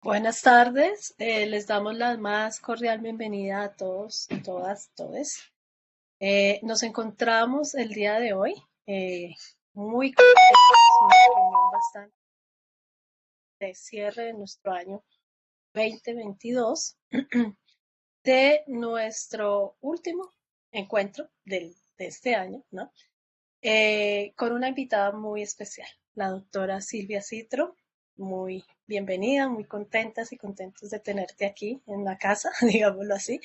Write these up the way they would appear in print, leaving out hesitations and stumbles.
Buenas tardes, les damos la más cordial bienvenida a todos, todas, todes. Nos encontramos el día de hoy muy contentos, una reunión bastante de cierre de nuestro año 2022, de nuestro último encuentro de este año, ¿no? Con una invitada muy especial, la doctora Silvia Citro. Muy bienvenida, muy contentas y contentos de tenerte aquí en la casa, digámoslo así.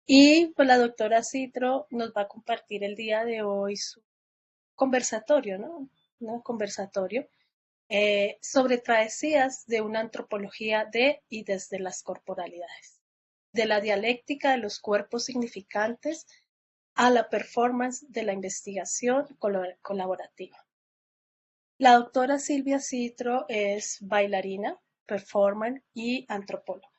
Y pues la doctora Citro nos va a compartir el día de hoy su conversatorio, ¿no? Un conversatorio sobre travesías de una antropología de y desde las corporalidades, de la dialéctica de los cuerpos significantes a la performance de la investigación colaborativa. La doctora Silvia Citro es bailarina, performer y antropóloga.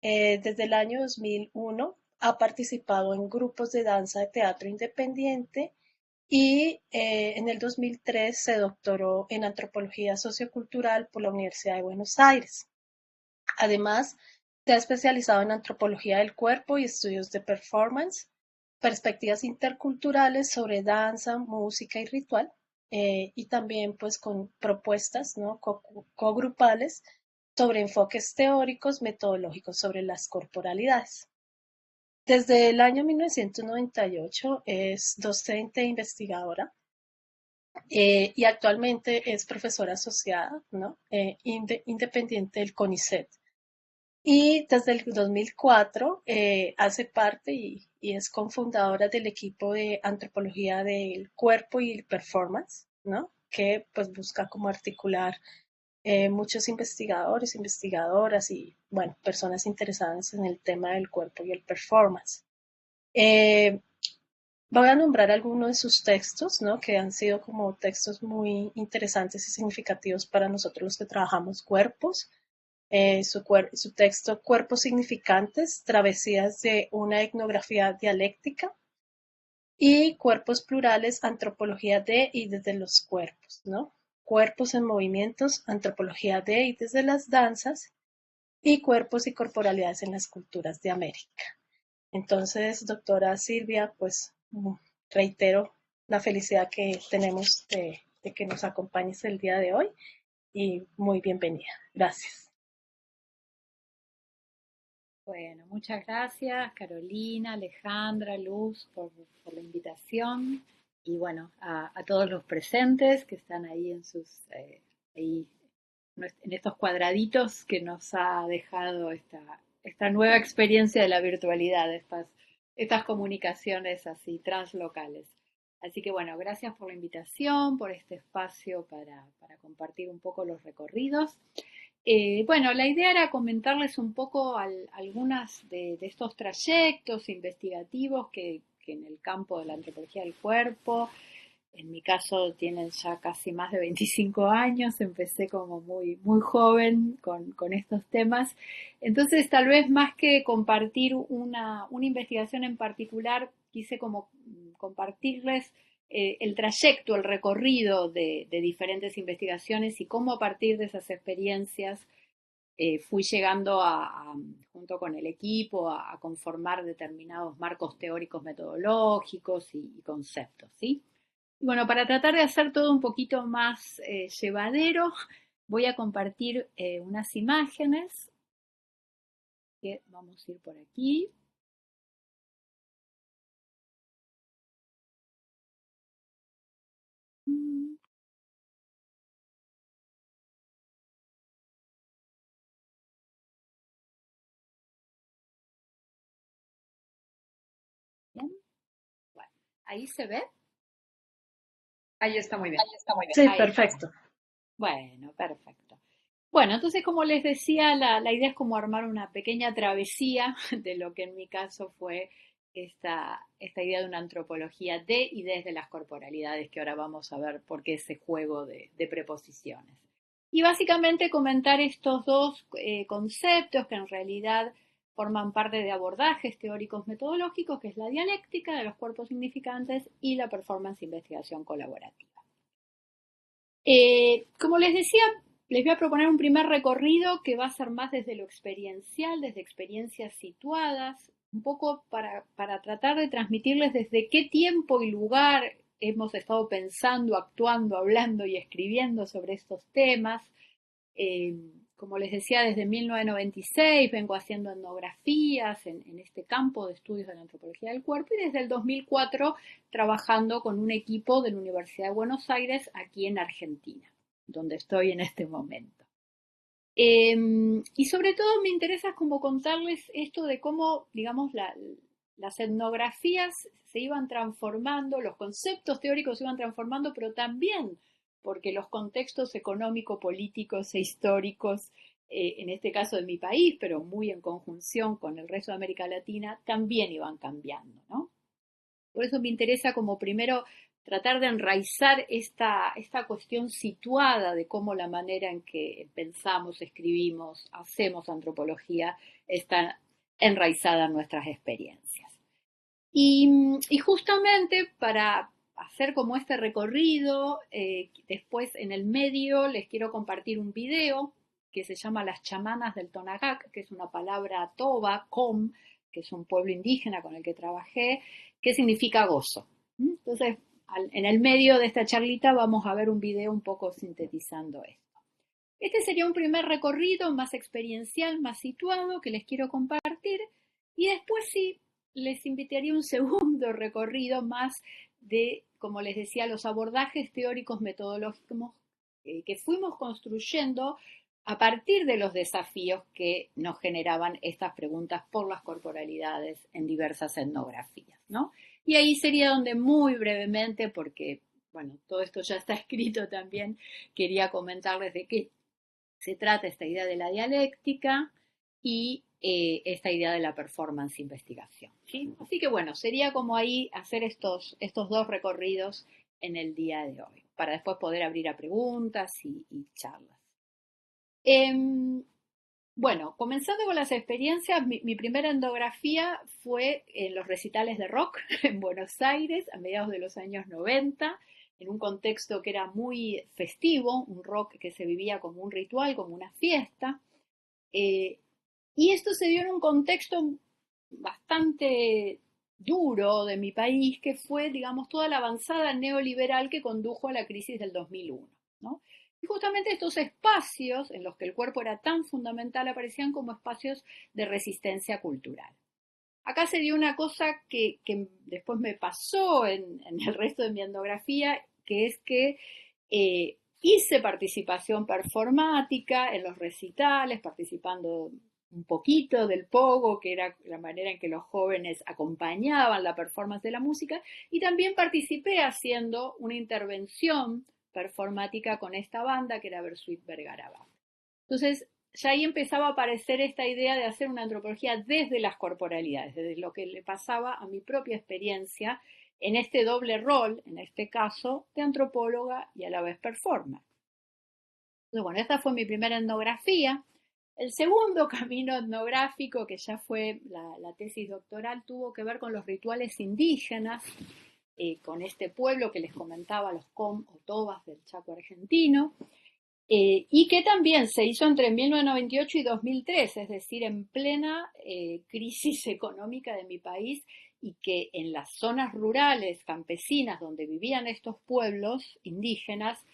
Desde el año 2001 ha participado en grupos de danza de teatro independiente y en el 2003 se doctoró en antropología sociocultural por la Universidad de Buenos Aires. Además, se ha especializado en antropología del cuerpo y estudios de performance, perspectivas interculturales sobre danza, música y ritual, y también pues con propuestas, ¿no? Cogrupales sobre enfoques teóricos, metodológicos sobre las corporalidades. Desde el año 1998 es docente e investigadora y actualmente es profesora asociada, ¿no? Independiente del CONICET. Y desde el 2004 hace parte y es cofundadora del equipo de antropología del cuerpo y el performance, ¿no? Que pues busca como articular muchos investigadores, investigadoras y, bueno, personas interesadas en el tema del cuerpo y el performance. Eh, Voy a nombrar algunos de sus textos, ¿no? Que han sido como textos muy interesantes y significativos para nosotros los que trabajamos cuerpos. Su texto Cuerpos Significantes, Travesías de una etnografía dialéctica y Cuerpos Plurales, Antropología de y desde los cuerpos, ¿no? Cuerpos en movimientos, Antropología de y desde las danzas y Cuerpos y corporalidades en las culturas de América. Entonces, doctora Silvia, pues reitero la felicidad que tenemos de que nos acompañes el día de hoy y muy bienvenida. Gracias. Bueno, muchas gracias Carolina, Alejandra, Luz por la invitación y bueno, a todos los presentes que están ahí ahí en estos cuadraditos que nos ha dejado esta nueva experiencia de la virtualidad, estas comunicaciones así translocales. Así que bueno, gracias por la invitación, por este espacio para compartir un poco los recorridos. Bueno, la idea era comentarles un poco algunas de estos trayectos investigativos que en el campo de la antropología del cuerpo, en mi caso tienen ya casi más de 25 años, empecé como muy joven con estos temas. Entonces, tal vez más que compartir una investigación en particular, quise como compartirles el trayecto, el recorrido de diferentes investigaciones y cómo a partir de esas experiencias fui llegando junto con el equipo, a conformar determinados marcos teóricos metodológicos y conceptos, ¿sí? Y bueno, para tratar de hacer todo un poquito más llevadero, voy a compartir unas imágenes que vamos a ir por aquí. Bien, bueno, ahí se ve. Ahí está muy bien. Sí, Ahí está. perfecto. Bueno, perfecto. Bueno, entonces como les decía, la idea es como armar una pequeña travesía de lo que en mi caso fue esta idea de una antropología de y desde las corporalidades, que ahora vamos a ver por qué ese juego de preposiciones. Y básicamente comentar estos dos conceptos que en realidad forman parte de abordajes teóricos metodológicos, que es la dialéctica de los cuerpos significantes y la performance investigación colaborativa. Como les decía, les voy a proponer un primer recorrido que va a ser más desde lo experiencial, desde experiencias situadas, un poco para tratar de transmitirles desde qué tiempo y lugar hemos estado pensando, actuando, hablando y escribiendo sobre estos temas. Eh, Como les decía, desde 1996 vengo haciendo etnografías en este campo de estudios de la antropología del cuerpo y desde el 2004 trabajando con un equipo de la Universidad de Buenos Aires aquí en Argentina, donde estoy en este momento. Y sobre todo me interesa como contarles esto de cómo, digamos, las etnografías se iban transformando, los conceptos teóricos se iban transformando, pero también porque los contextos económico-políticos e históricos, en este caso de mi país, pero muy en conjunción con el resto de América Latina, también iban cambiando, ¿no? Por eso me interesa como primero tratar de enraizar esta cuestión situada de cómo la manera en que pensamos, escribimos, hacemos antropología está enraizada en nuestras experiencias. Y justamente para hacer como este recorrido, después en el medio les quiero compartir un video que se llama Las chamanas del Tonagac, que es una palabra toba, com, que es un pueblo indígena con el que trabajé, que significa gozo. Entonces, en el medio de esta charlita vamos a ver un video un poco sintetizando esto. Este sería un primer recorrido más experiencial, más situado, que les quiero compartir. Y después sí, les invitaría un segundo recorrido más de, como les decía, los abordajes teóricos metodológicos que fuimos construyendo a partir de los desafíos que nos generaban estas preguntas por las corporalidades en diversas etnografías, ¿no? Y ahí sería donde muy brevemente, porque, bueno, todo esto ya está escrito también, quería comentarles de qué se trata esta idea de la dialéctica y esta idea de la performance investigación, ¿sí? Así que bueno, sería como ahí hacer estos dos recorridos en el día de hoy, para después poder abrir a preguntas y charlas. Bueno, comenzando con las experiencias, mi primera etnografía fue en los recitales de rock en Buenos Aires a mediados de los años 90, en un contexto que era muy festivo, un rock que se vivía como un ritual, como una fiesta. Eh, y esto se dio en un contexto bastante duro de mi país, que fue, digamos, toda la avanzada neoliberal que condujo a la crisis del 2001, ¿no? Y justamente estos espacios en los que el cuerpo era tan fundamental aparecían como espacios de resistencia cultural. Acá se dio una cosa que después me pasó en el resto de mi etnografía, que es que hice participación performática en los recitales, participando un poquito del pogo, que era la manera en que los jóvenes acompañaban la performance de la música, y también participé haciendo una intervención performática con esta banda que era Bersuit Vergara Band. Entonces, ya ahí empezaba a aparecer esta idea de hacer una antropología desde las corporalidades, desde lo que le pasaba a mi propia experiencia en este doble rol, en este caso, de antropóloga y a la vez performer. Entonces, bueno, esta fue mi primera etnografía. El segundo camino etnográfico, que ya fue la tesis doctoral, tuvo que ver con los rituales indígenas, con este pueblo que les comentaba, los com o tobas del Chaco argentino, y que también se hizo entre 1998 y 2003, es decir, en plena crisis económica de mi país, y que en las zonas rurales, campesinas, donde vivían estos pueblos indígenas,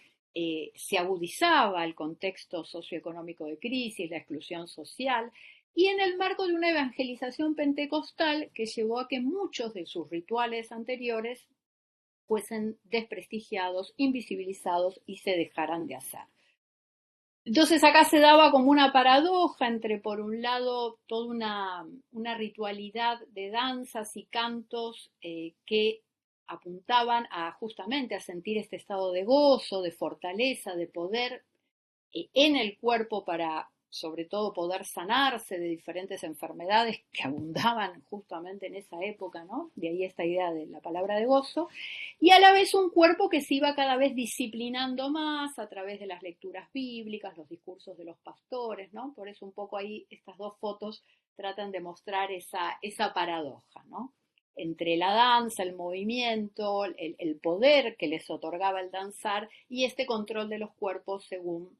se agudizaba el contexto socioeconómico de crisis, la exclusión social, y en el marco de una evangelización pentecostal que llevó a que muchos de sus rituales anteriores fuesen desprestigiados, invisibilizados y se dejaran de hacer. Entonces acá se daba como una paradoja entre, por un lado, toda una ritualidad de danzas y cantos que apuntaban a justamente a sentir este estado de gozo, de fortaleza, de poder en el cuerpo para, sobre todo, poder sanarse de diferentes enfermedades que abundaban justamente en esa época, ¿no? De ahí esta idea de la palabra de gozo. Y a la vez un cuerpo que se iba cada vez disciplinando más a través de las lecturas bíblicas, los discursos de los pastores, ¿no? Por eso un poco ahí estas dos fotos tratan de mostrar esa paradoja, ¿no? Entre la danza, el movimiento, el poder que les otorgaba el danzar y este control de los cuerpos según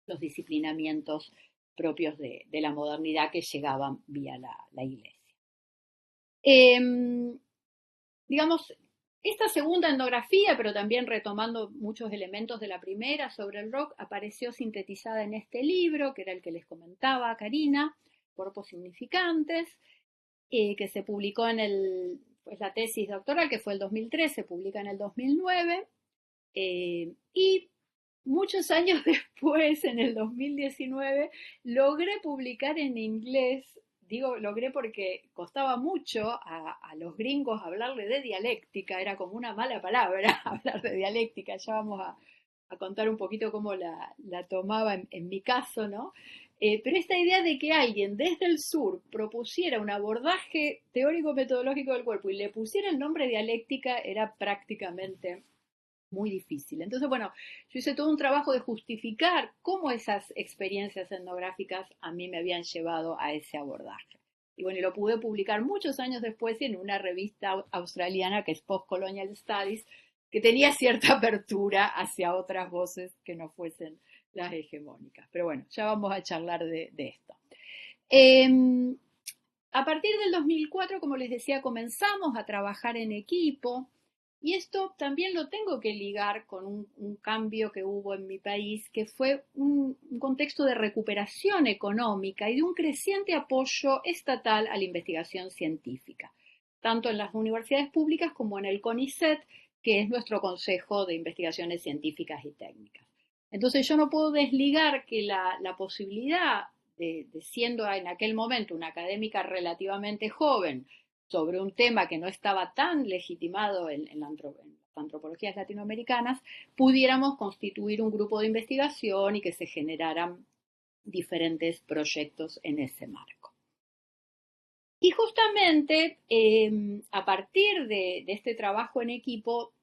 los disciplinamientos propios de la modernidad que llegaban vía la Iglesia. Digamos, esta segunda etnografía, pero también retomando muchos elementos de la primera sobre el rock, apareció sintetizada en este libro, que era el que les comentaba Karina, Cuerpos Significantes, que se publicó pues la tesis doctoral, que fue el 2003, se publica en el 2009, y muchos años después, en el 2019, logré publicar en inglés. Digo, logré porque costaba mucho a los gringos hablarle de dialéctica, era como una mala palabra hablar de dialéctica, ya vamos a contar un poquito cómo la tomaba en mi caso, ¿no? Pero esta idea de que alguien desde el sur propusiera un abordaje teórico-metodológico del cuerpo y le pusiera el nombre dialéctica era prácticamente muy difícil. Entonces, bueno, yo hice todo un trabajo de justificar cómo esas experiencias etnográficas a mí me habían llevado a ese abordaje. Y bueno, lo pude publicar muchos años después en una revista australiana que es Post-Colonial Studies, que tenía cierta apertura hacia otras voces que no fuesen las hegemónicas. Pero bueno, ya vamos a charlar de esto. A partir del 2004, como les decía, comenzamos a trabajar en equipo. Y esto también lo tengo que ligar con un cambio que hubo en mi país, que fue un contexto de recuperación económica y de un creciente apoyo estatal a la investigación científica, tanto en las universidades públicas como en el CONICET, que es nuestro Consejo de Investigaciones Científicas y Técnicas. Entonces yo no puedo desligar que la posibilidad de siendo en aquel momento una académica relativamente joven, sobre un tema que no estaba tan legitimado en las antropologías latinoamericanas, pudiéramos constituir un grupo de investigación y que se generaran diferentes proyectos en ese marco. Y justamente a partir de este trabajo en equipo,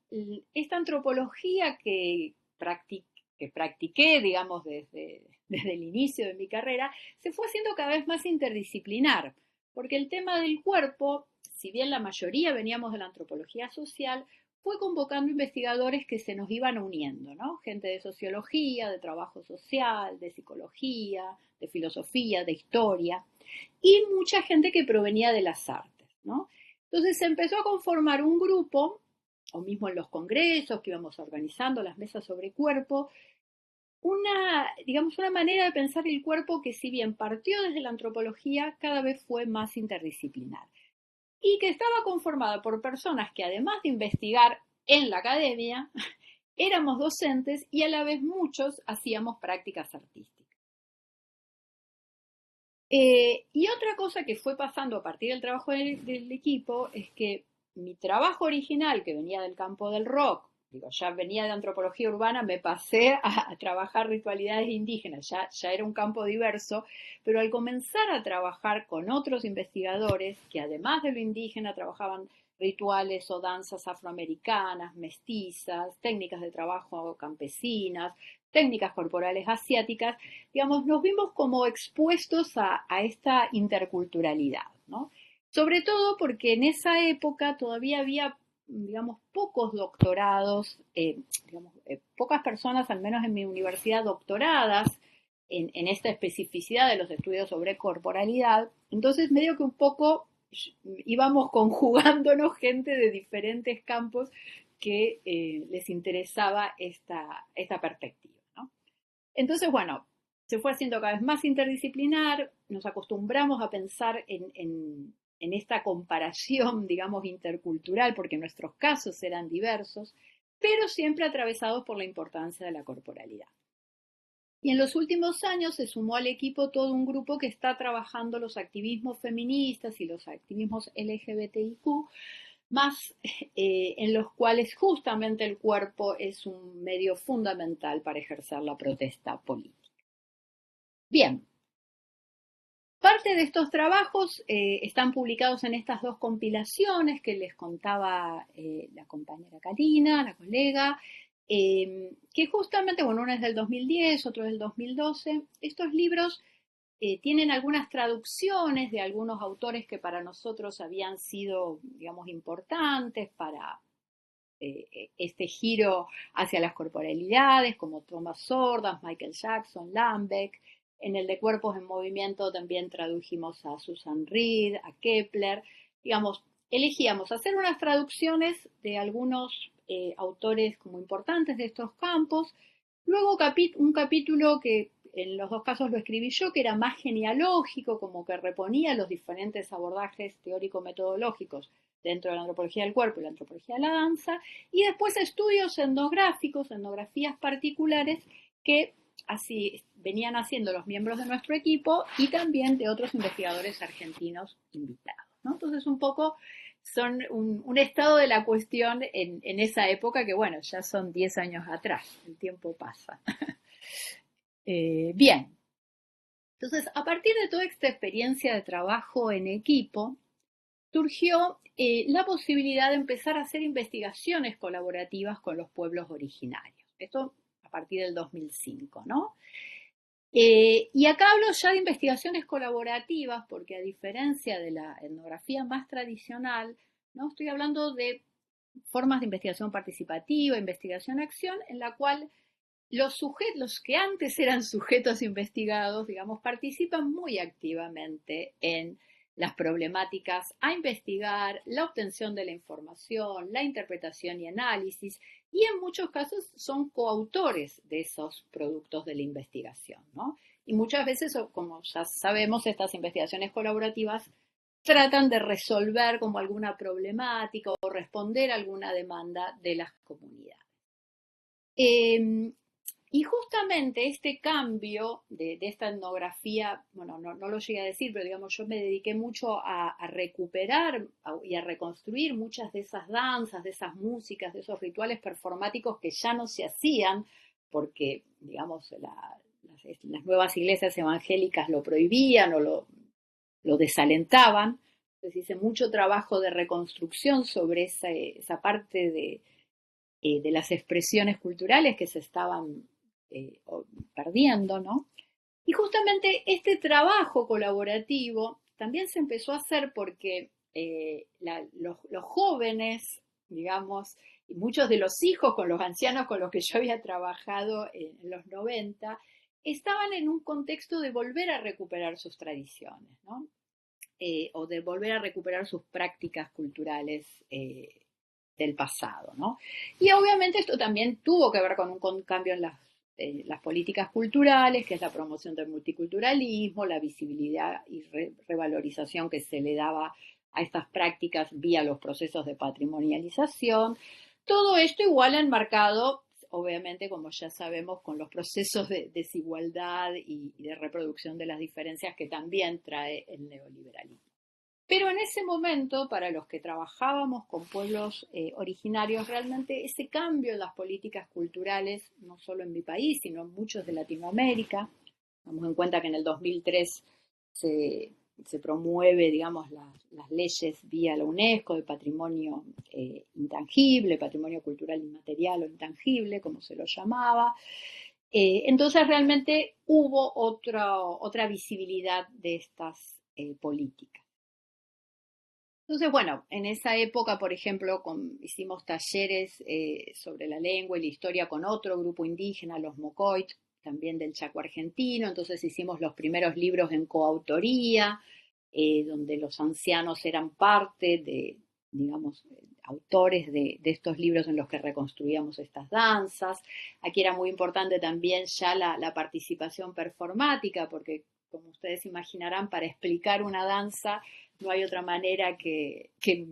esta antropología que practiqué, digamos, desde el inicio de mi carrera, se fue haciendo cada vez más interdisciplinar, porque el tema del cuerpo, si bien la mayoría veníamos de la antropología social, fue convocando investigadores que se nos iban uniendo, ¿no? Gente de sociología, de trabajo social, de psicología, de filosofía, de historia, y mucha gente que provenía de las artes, ¿no? Entonces se empezó a conformar un grupo, o mismo en los congresos que íbamos organizando, las mesas sobre cuerpo, digamos, una manera de pensar el cuerpo que, si bien partió desde la antropología, cada vez fue más interdisciplinar y que estaba conformada por personas que, además de investigar en la academia, éramos docentes y a la vez muchos hacíamos prácticas artísticas. Y otra cosa que fue pasando a partir del trabajo del equipo es que mi trabajo original, que venía del campo del rock, ya venía de antropología urbana, me pasé a trabajar ritualidades indígenas, ya era un campo diverso, pero al comenzar a trabajar con otros investigadores que además de lo indígena trabajaban rituales o danzas afroamericanas, mestizas, técnicas de trabajo campesinas, técnicas corporales asiáticas, digamos, nos vimos como expuestos a esta interculturalidad, ¿no? Sobre todo porque en esa época todavía había, digamos, pocos doctorados, pocas personas, al menos en mi universidad, doctoradas en esta especificidad de los estudios sobre corporalidad. Entonces, medio que un poco íbamos conjugándonos gente de diferentes campos que les interesaba esta perspectiva, ¿no? Entonces, bueno, se fue haciendo cada vez más interdisciplinar, nos acostumbramos a pensar en esta comparación, digamos, intercultural, porque nuestros casos eran diversos, pero siempre atravesados por la importancia de la corporalidad. Y en los últimos años se sumó al equipo todo un grupo que está trabajando los activismos feministas y los activismos LGBTIQ, más en los cuales justamente el cuerpo es un medio fundamental para ejercer la protesta política. Bien, parte de estos trabajos están publicados en estas dos compilaciones que les contaba la compañera Karina, la colega, que justamente, bueno, una es del 2010, otro es del 2012. Estos libros tienen algunas traducciones de algunos autores que para nosotros habían sido, digamos, importantes para este giro hacia las corporalidades, como Thomas Sordas, Michael Jackson, Lambeck. En el de Cuerpos en Movimiento también tradujimos a Susan Reed, a Kepler. Digamos, elegíamos hacer unas traducciones de algunos autores como importantes de estos campos. Luego un capítulo que en los dos casos lo escribí yo, que era más genealógico, como que reponía los diferentes abordajes teórico-metodológicos dentro de la antropología del cuerpo y la antropología de la danza, y después estudios etnográficos, etnografías particulares que así venían haciendo los miembros de nuestro equipo y también de otros investigadores argentinos invitados, ¿no? Entonces un poco son un estado de la cuestión en esa época que, bueno, ya son 10 años atrás, el tiempo pasa. Bien, entonces a partir de toda esta experiencia de trabajo en equipo, surgió la posibilidad de empezar a hacer investigaciones colaborativas con los pueblos originarios. Esto a partir del 2005, ¿no? Y acá hablo ya de investigaciones colaborativas porque a diferencia de la etnografía más tradicional, ¿no? Estoy hablando de formas de investigación participativa, investigación-acción, en la cual los que antes eran sujetos investigados, digamos, participan muy activamente en las problemáticas a investigar, la obtención de la información, la interpretación y análisis, y en muchos casos son coautores de esos productos de la investigación, ¿no? Y muchas veces, como ya sabemos, estas investigaciones colaborativas tratan de resolver como alguna problemática o responder a alguna demanda de las comunidades. Y justamente este cambio de esta etnografía, bueno, no lo llegué a decir, pero digamos, yo me dediqué mucho a recuperar y a reconstruir muchas de esas danzas, de esas músicas, de esos rituales performáticos que ya no se hacían porque, digamos, las nuevas iglesias evangélicas lo prohibían o lo desalentaban. Entonces hice mucho trabajo de reconstrucción sobre esa parte de las expresiones culturales que se estaban perdiendo, ¿no? Y justamente este trabajo colaborativo también se empezó a hacer porque los jóvenes, digamos, y muchos de los hijos con los ancianos con los que yo había trabajado en los 90, estaban en un contexto de volver a recuperar sus tradiciones, ¿no? O de volver a recuperar sus prácticas culturales del pasado, ¿no? Y obviamente esto también tuvo que ver con un cambio en las políticas culturales, que es la promoción del multiculturalismo, la visibilidad y revalorización que se le daba a estas prácticas vía los procesos de patrimonialización. Todo esto igual enmarcado, obviamente, como ya sabemos, con los procesos de desigualdad y de reproducción de las diferencias que también trae el neoliberalismo. Pero en ese momento, para los que trabajábamos con pueblos originarios, realmente ese cambio en las políticas culturales, no solo en mi país, sino en muchos de Latinoamérica, damos en cuenta que en el 2003 se promueve, digamos, las leyes vía la UNESCO de patrimonio intangible, patrimonio cultural inmaterial o intangible, como se lo llamaba. Entonces realmente hubo otra visibilidad de estas políticas. Entonces, bueno, en esa época, por ejemplo, hicimos talleres sobre la lengua y la historia con otro grupo indígena, los Mocoit, también del Chaco argentino. Entonces hicimos los primeros libros en coautoría, donde los ancianos eran parte de, digamos, autores de estos libros en los que reconstruíamos estas danzas. Aquí era muy importante también ya la participación performática, porque como ustedes imaginarán, para explicar una danza no hay otra manera que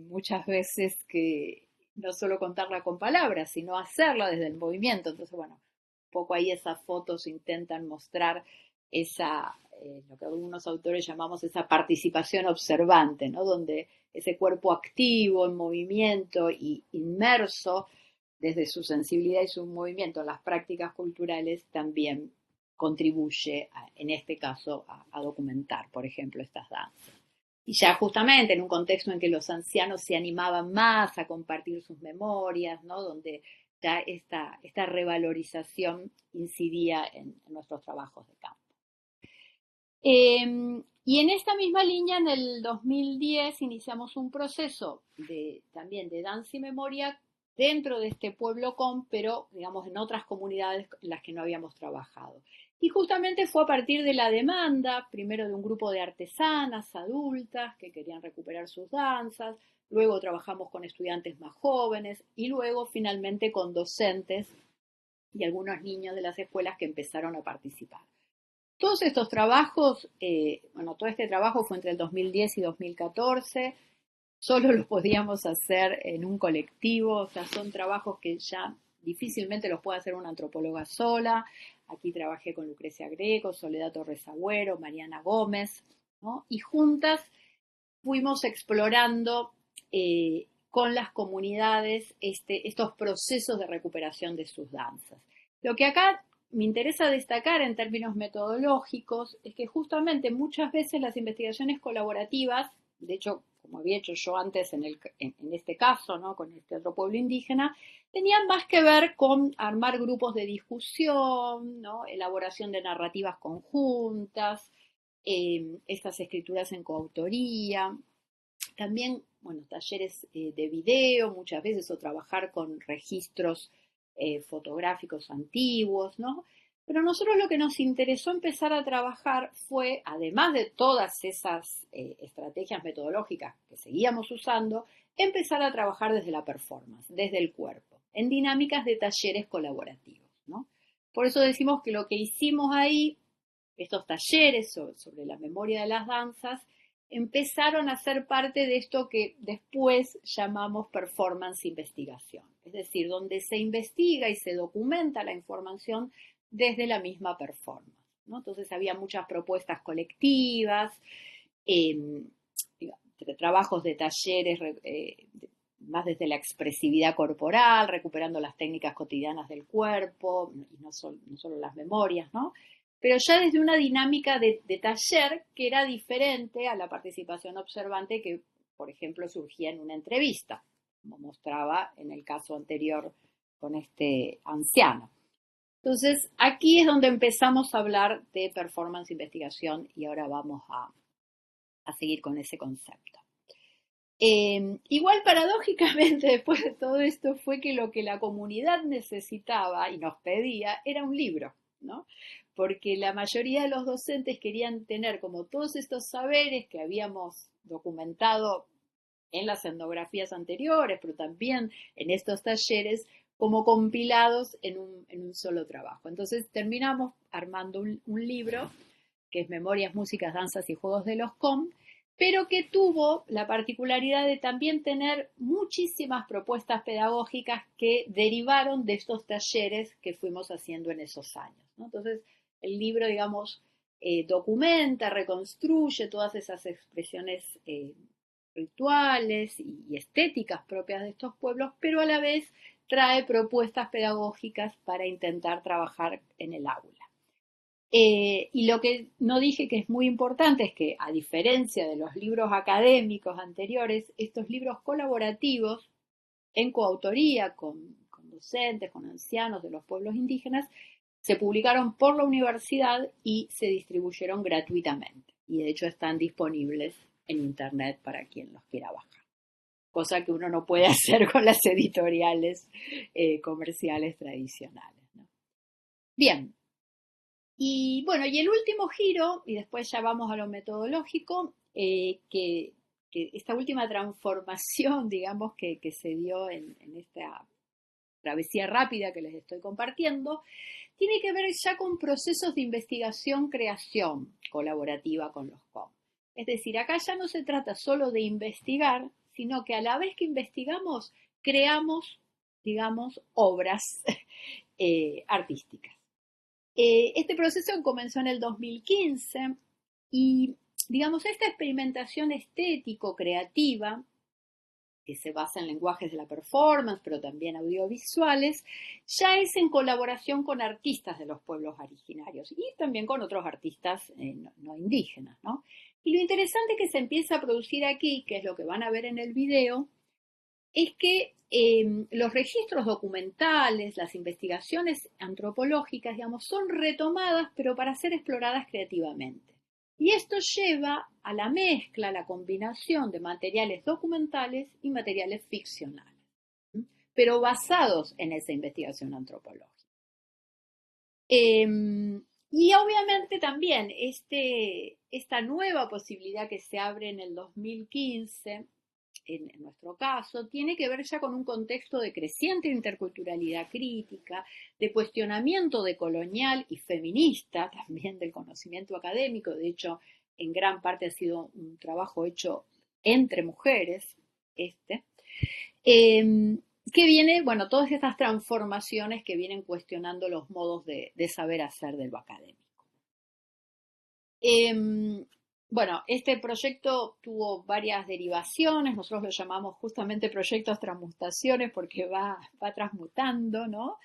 muchas veces que no solo contarla con palabras, sino hacerla desde el movimiento. Entonces, bueno, un poco ahí esas fotos intentan mostrar lo que algunos autores llamamos esa participación observante, ¿no? Donde ese cuerpo activo, en movimiento y inmerso desde su sensibilidad y su movimiento en las prácticas culturales también contribuye, en este caso, a documentar, por ejemplo, estas danzas. Y ya justamente en un contexto en que los ancianos se animaban más a compartir sus memorias, ¿no? Donde ya esta revalorización incidía en nuestros trabajos de campo. Y en esta misma línea, en el 2010, iniciamos un proceso también de danza y memoria dentro de este pueblo COM, pero digamos en otras comunidades en las que no habíamos trabajado. Y justamente fue a partir de la demanda, primero de un grupo de artesanas adultas que querían recuperar sus danzas, luego trabajamos con estudiantes más jóvenes y luego finalmente con docentes y algunos niños de las escuelas que empezaron a participar. Todos estos trabajos, todo este trabajo fue entre el 2010 y 2014, solo los podíamos hacer en un colectivo, o sea, son trabajos que ya difícilmente los puede hacer una antropóloga sola. Aquí trabajé con Lucrecia Greco, Soledad Torres Agüero, Mariana Gómez, ¿no? Y juntas fuimos explorando con las comunidades estos procesos de recuperación de sus danzas. Lo que acá me interesa destacar en términos metodológicos es que justamente muchas veces las investigaciones colaborativas, de hecho, como había hecho yo antes en este caso, ¿no? Con este otro pueblo indígena, tenían más que ver con armar grupos de discusión, ¿no? Elaboración de narrativas conjuntas, estas escrituras en coautoría, también, bueno, talleres de video muchas veces o trabajar con registros fotográficos antiguos, ¿no? Pero a nosotros lo que nos interesó empezar a trabajar fue, además de todas esas estrategias metodológicas que seguíamos usando, empezar a trabajar desde la performance, desde el cuerpo, en dinámicas de talleres colaborativos, ¿no? Por eso decimos que lo que hicimos ahí, estos talleres sobre la memoria de las danzas, empezaron a ser parte de esto que después llamamos performance investigación, es decir, donde se investiga y se documenta la información desde la misma performance, ¿no? Entonces había muchas propuestas colectivas, trabajos de talleres más desde la expresividad corporal, recuperando las técnicas cotidianas del cuerpo, y no solo las memorias, ¿no? Pero ya desde una dinámica de taller que era diferente a la participación observante que, por ejemplo, surgía en una entrevista, como mostraba en el caso anterior con este anciano. Entonces, aquí es donde empezamos a hablar de performance investigación y ahora vamos a seguir con ese concepto. Igual paradójicamente después de todo esto fue que lo que la comunidad necesitaba y nos pedía era un libro, ¿no? Porque la mayoría de los docentes querían tener como todos estos saberes que habíamos documentado en las etnografías anteriores, pero también en estos talleres, como compilados en un solo trabajo. Entonces terminamos armando un libro que es Memorias, Músicas, Danzas y Juegos de los COM, pero que tuvo la particularidad de también tener muchísimas propuestas pedagógicas que derivaron de estos talleres que fuimos haciendo en esos años, ¿no? Entonces, el libro, digamos, documenta, reconstruye todas esas expresiones rituales y estéticas propias de estos pueblos, pero a la vez trae propuestas pedagógicas para intentar trabajar en el aula. Y lo que no dije que es muy importante es que, a diferencia de los libros académicos anteriores, estos libros colaborativos, en coautoría con docentes, con ancianos de los pueblos indígenas, se publicaron por la universidad y se distribuyeron gratuitamente. Y de hecho están disponibles en internet para quien los quiera bajar. Cosa que uno no puede hacer con las editoriales comerciales tradicionales, ¿no? Bien. Y bueno, y el último giro, y después ya vamos a lo metodológico, que esta última transformación, digamos, que se dio en esta travesía rápida que les estoy compartiendo, tiene que ver ya con procesos de investigación-creación colaborativa con los COM. Es decir, acá ya no se trata solo de investigar, sino que a la vez que investigamos, creamos, digamos, obras artísticas. Este proceso comenzó en el 2015 y, digamos, esta experimentación estético-creativa, que se basa en lenguajes de la performance, pero también audiovisuales, ya es en colaboración con artistas de los pueblos originarios y también con otros artistas no indígenas, ¿no? Y lo interesante que se empieza a producir aquí, que es lo que van a ver en el video, es que los registros documentales, las investigaciones antropológicas, digamos, son retomadas, pero para ser exploradas creativamente. Y esto lleva a la mezcla, a la combinación de materiales documentales y materiales ficcionales. pero basados en esa investigación antropológica. Y obviamente también esta nueva posibilidad que se abre en el 2015, en nuestro caso, tiene que ver ya con un contexto de creciente interculturalidad crítica, de cuestionamiento decolonial y feminista, también del conocimiento académico. De hecho, en gran parte ha sido un trabajo hecho entre mujeres, que viene, bueno, todas estas transformaciones que vienen cuestionando los modos de saber hacer de lo académico. Bueno, este proyecto tuvo varias derivaciones, nosotros lo llamamos justamente proyectos transmutaciones porque va transmutando, ¿no?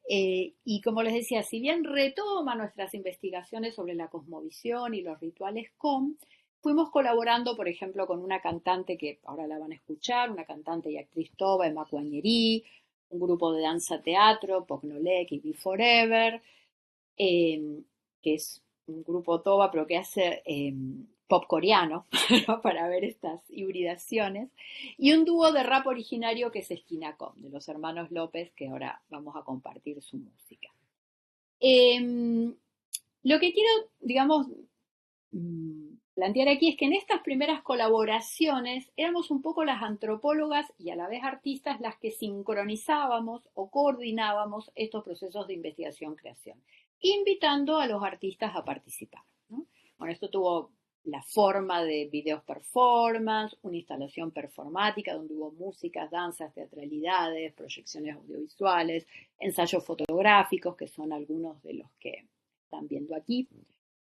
Y como les decía, si bien retoma nuestras investigaciones sobre la cosmovisión y los rituales com, fuimos colaborando, por ejemplo, con una cantante que ahora la van a escuchar, una cantante y actriz toba, Emma Coagneri, un grupo de danza teatro, Poknolek y Be Forever, que es un grupo toba, pero que hace pop coreano, ¿no? Para ver estas hibridaciones, y un dúo de rap originario que es Esquina Com, de los hermanos López, que ahora vamos a compartir su música. Lo que quiero, digamos, plantear aquí es que en estas primeras colaboraciones éramos un poco las antropólogas y a la vez artistas las que sincronizábamos o coordinábamos estos procesos de investigación-creación, invitando a los artistas a participar, ¿no? Bueno, esto tuvo la forma de videos performance, una instalación performática donde hubo músicas, danzas, teatralidades, proyecciones audiovisuales, ensayos fotográficos, que son algunos de los que están viendo aquí.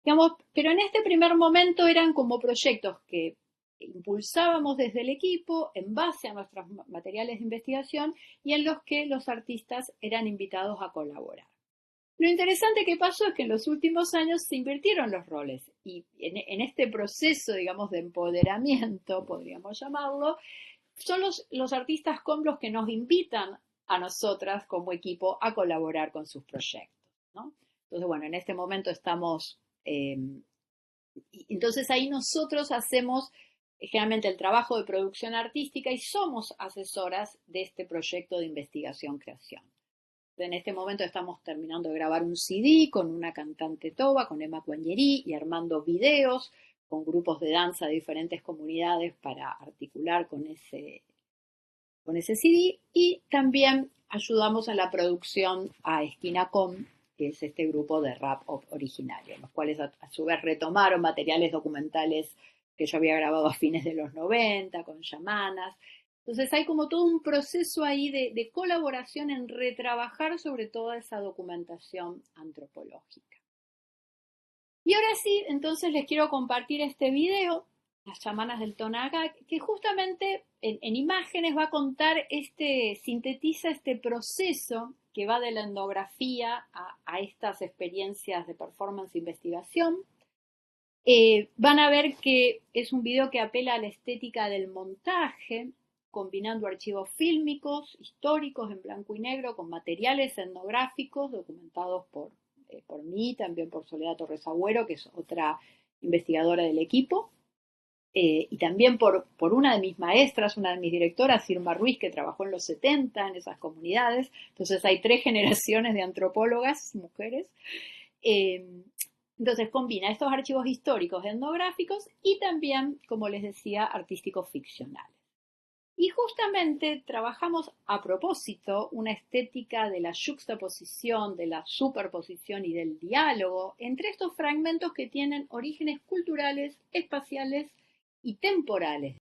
Digamos, pero en este primer momento eran como proyectos que impulsábamos desde el equipo en base a nuestros materiales de investigación y en los que los artistas eran invitados a colaborar. Lo interesante que pasó es que en los últimos años se invirtieron los roles y en este proceso, digamos, de empoderamiento, podríamos llamarlo, son los artistas com los que nos invitan a nosotras como equipo a colaborar con sus proyectos, ¿no? Entonces, bueno, en este momento estamos... entonces ahí nosotros hacemos generalmente el trabajo de producción artística y somos asesoras de este proyecto de investigación-creación. En este momento estamos terminando de grabar un CD con una cantante toba, con Emma Coagneri, y armando videos con grupos de danza de diferentes comunidades para articular con ese CD, y también ayudamos a la producción a Esquina Com, que es este grupo de rap originario, los cuales a su vez retomaron materiales documentales que yo había grabado a fines de los 90 con chamanas. Entonces hay como todo un proceso ahí de colaboración en retrabajar sobre toda esa documentación antropológica. Y ahora sí, entonces les quiero compartir este video, Las chamanas del Tonaga, que justamente en imágenes va a contar sintetiza este proceso que va de la etnografía a estas experiencias de performance e investigación. Van a ver que es un video que apela a la estética del montaje, combinando archivos fílmicos, históricos en blanco y negro, con materiales etnográficos documentados por mí, también por Soledad Torres Agüero, que es otra investigadora del equipo, y también por una de mis maestras, una de mis directoras, Irma Ruiz, que trabajó en los 70 en esas comunidades. Entonces hay 3 generaciones de antropólogas, mujeres. Entonces combina estos archivos históricos etnográficos y también, como les decía, artísticos ficcionales. Y justamente trabajamos a propósito una estética de la yuxtaposición, de la superposición y del diálogo entre estos fragmentos que tienen orígenes culturales, espaciales y temporales.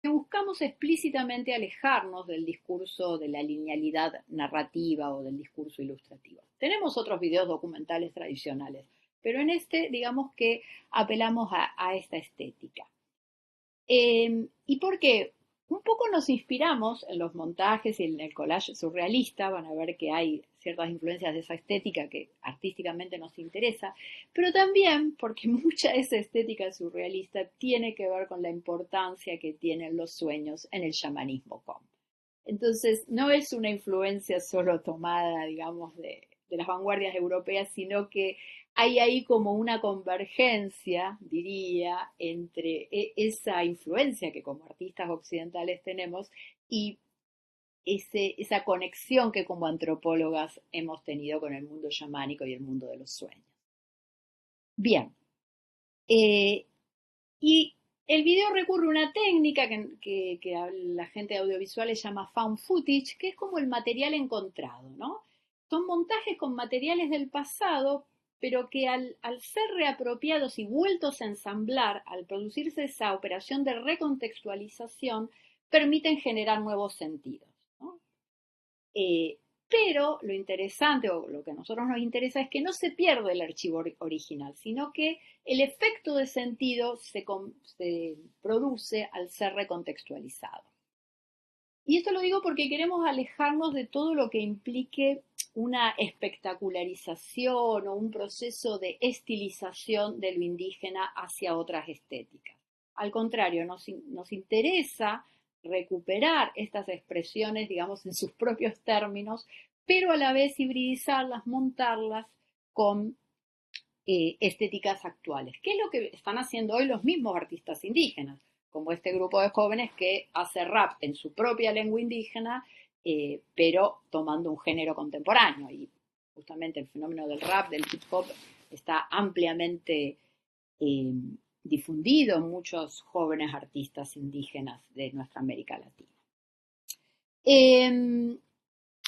Buscamos explícitamente alejarnos del discurso de la linealidad narrativa o del discurso ilustrativo. Tenemos otros videos documentales tradicionales, pero en digamos que apelamos a esta estética. ¿Y por qué? Un poco nos inspiramos en los montajes y en el collage surrealista, van a ver que hay ciertas influencias de esa estética que artísticamente nos interesa, pero también porque mucha de esa estética surrealista tiene que ver con la importancia que tienen los sueños en el chamanismo com. Entonces, no es una influencia solo tomada, digamos, de las vanguardias europeas, sino que hay ahí como una convergencia, diría, entre esa influencia que como artistas occidentales tenemos y esa conexión que como antropólogas hemos tenido con el mundo chamánico y el mundo de los sueños. Bien, y el video recurre a una técnica que a la gente de audiovisuales llama found footage, que es como el material encontrado, ¿no? Son montajes con materiales del pasado, pero que al ser reapropiados y vueltos a ensamblar, al producirse esa operación de recontextualización, permiten generar nuevos sentidos, ¿no? Pero lo interesante, o lo que a nosotros nos interesa, es que no se pierde el archivo original, sino que el efecto de sentido se produce al ser recontextualizado. Y esto lo digo porque queremos alejarnos de todo lo que implique una espectacularización o un proceso de estilización de lo indígena hacia otras estéticas. Al contrario, nos interesa recuperar estas expresiones, digamos, en sus propios términos, pero a la vez hibridizarlas, montarlas con estéticas actuales. ¿Qué es lo que están haciendo hoy los mismos artistas indígenas? Como este grupo de jóvenes que hace rap en su propia lengua indígena, pero tomando un género contemporáneo. Y justamente el fenómeno del rap, del hip hop, está ampliamente difundido en muchos jóvenes artistas indígenas de nuestra América Latina.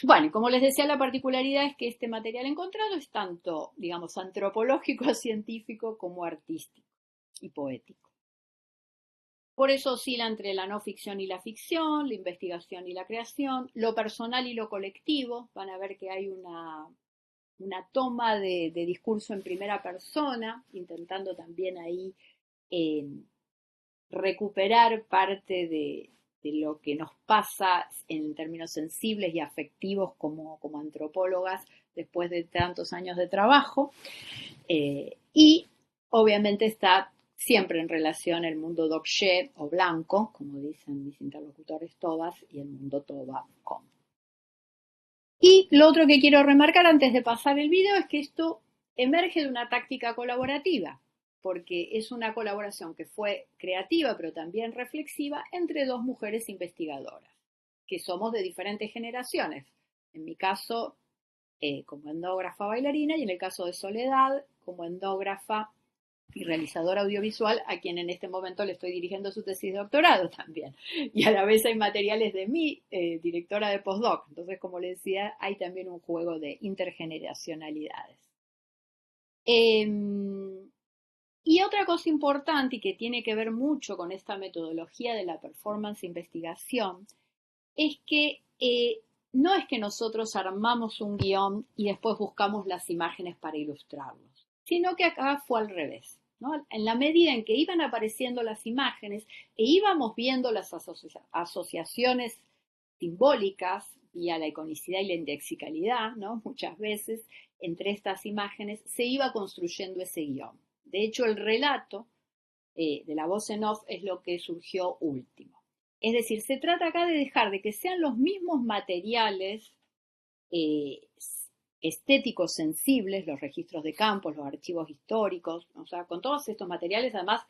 Bueno, como les decía, la particularidad es que este material encontrado es tanto, digamos, antropológico, científico, como artístico y poético. Por eso oscila entre la no ficción y la ficción, la investigación y la creación, lo personal y lo colectivo. Van a ver que hay una toma de discurso en primera persona, intentando también ahí recuperar parte de lo que nos pasa en términos sensibles y afectivos como antropólogas después de tantos años de trabajo. Y obviamente está siempre en relación el mundo Dokshé o blanco, como dicen mis interlocutores Tobas, y el mundo Toba Com. Y lo otro que quiero remarcar antes de pasar el video es que esto emerge de una táctica colaborativa, porque es una colaboración que fue creativa pero también reflexiva entre dos mujeres investigadoras, que somos de diferentes generaciones. En mi caso, como etnógrafa bailarina, y en el caso de Soledad, como etnógrafa y realizadora audiovisual, a quien en este momento le estoy dirigiendo su tesis de doctorado también. Y a la vez hay materiales de mi directora de postdoc. Entonces, como les decía, hay también un juego de intergeneracionalidades. Y otra cosa importante y que tiene que ver mucho con esta metodología de la performance investigación es que no es que nosotros armamos un guión y después buscamos las imágenes para ilustrarlos, sino que acá fue al revés, ¿no? En la medida en que iban apareciendo las imágenes e íbamos viendo las asociaciones simbólicas vía la iconicidad y la indexicalidad, ¿no? Muchas veces entre estas imágenes se iba construyendo ese guión. De hecho, el relato de la voz en off es lo que surgió último. Es decir, se trata acá de dejar de que sean los mismos materiales estéticos sensibles, los registros de campos, los archivos históricos, o sea, con todos estos materiales, además,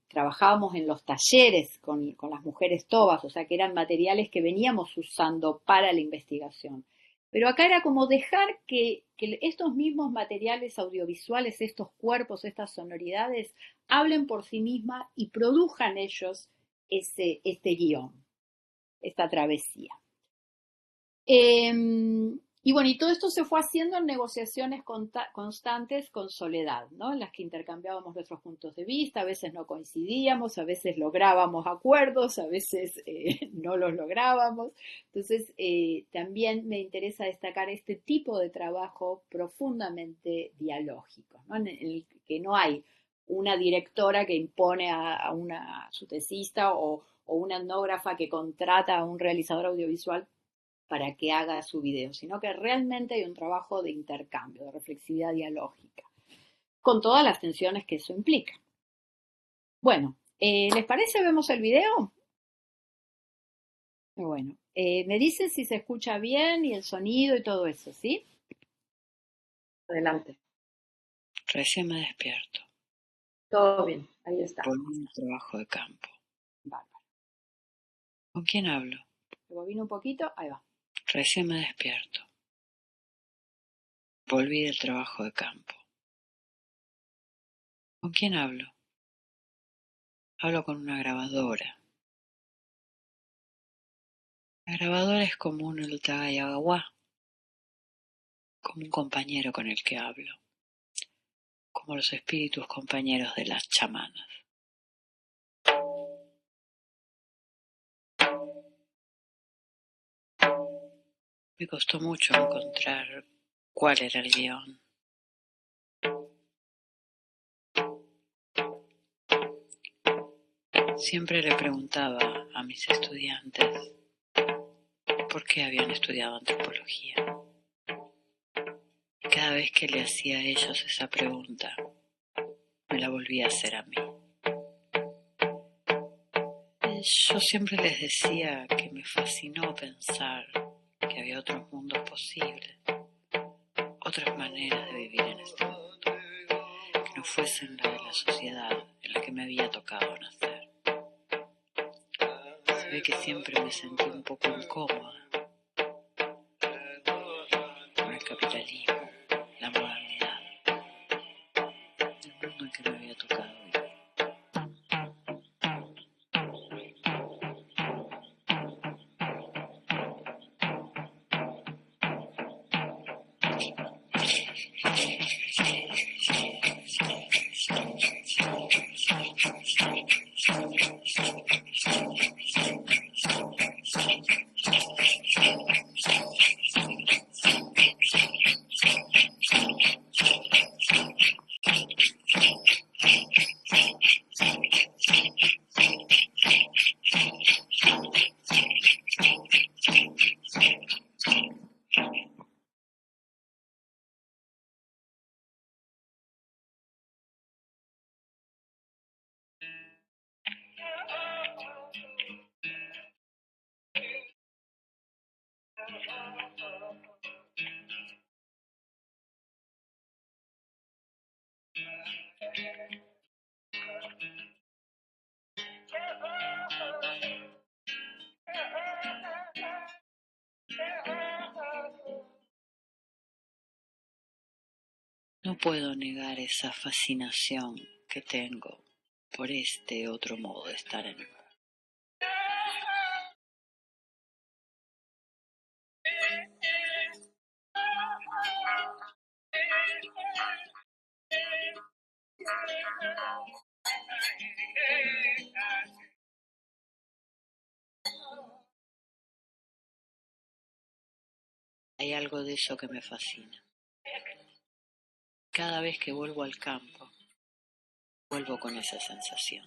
trabajábamos en los talleres con las mujeres tobas, o sea, que eran materiales que veníamos usando para la investigación. Pero acá era como dejar que estos mismos materiales audiovisuales, estos cuerpos, estas sonoridades, hablen por sí mismas y produzcan ellos este guión, esta travesía. Y bueno, y todo esto se fue haciendo en negociaciones constantes con Soledad, ¿no? En las que intercambiábamos nuestros puntos de vista, a veces no coincidíamos, a veces lográbamos acuerdos, a veces no los lográbamos. Entonces, también me interesa destacar este tipo de trabajo profundamente dialógico, ¿no? En el que no hay una directora que impone a su tesista o una etnógrafa que contrata a un realizador audiovisual para que haga su video, sino que realmente hay un trabajo de intercambio, de reflexividad dialógica, con todas las tensiones que eso implica. Bueno, ¿les parece? ¿Vemos el video? Bueno, me dicen si se escucha bien y el sonido y todo eso, ¿sí? Adelante. Recién me despierto. Todo bien, ahí está. Por un trabajo de campo. Bárbaro. ¿Con quién hablo? Rebobino un poquito, ahí va. Recién me despierto. Volví del trabajo de campo. ¿Con quién hablo? Hablo con una grabadora. La grabadora es como un Utagayagawa, como un compañero con el que hablo, como los espíritus compañeros de las chamanas. Me costó mucho encontrar cuál era el guión. Siempre le preguntaba a mis estudiantes por qué habían estudiado antropología. Y cada vez que le hacía a ellos esa pregunta, me la volvía a hacer a mí. Yo siempre les decía que me fascinó pensar que había otros mundos posibles, otras maneras de vivir en este mundo, que no fuesen la de la sociedad en la que me había tocado nacer. Se ve que siempre me sentí un poco incómoda con el capitalismo, la modernidad, el mundo en que me había tocado vivir. No puedo negar esa fascinación que tengo por este otro modo de estar en el mundo. Hay algo de eso que me fascina. Cada vez que vuelvo al campo, vuelvo con esa sensación.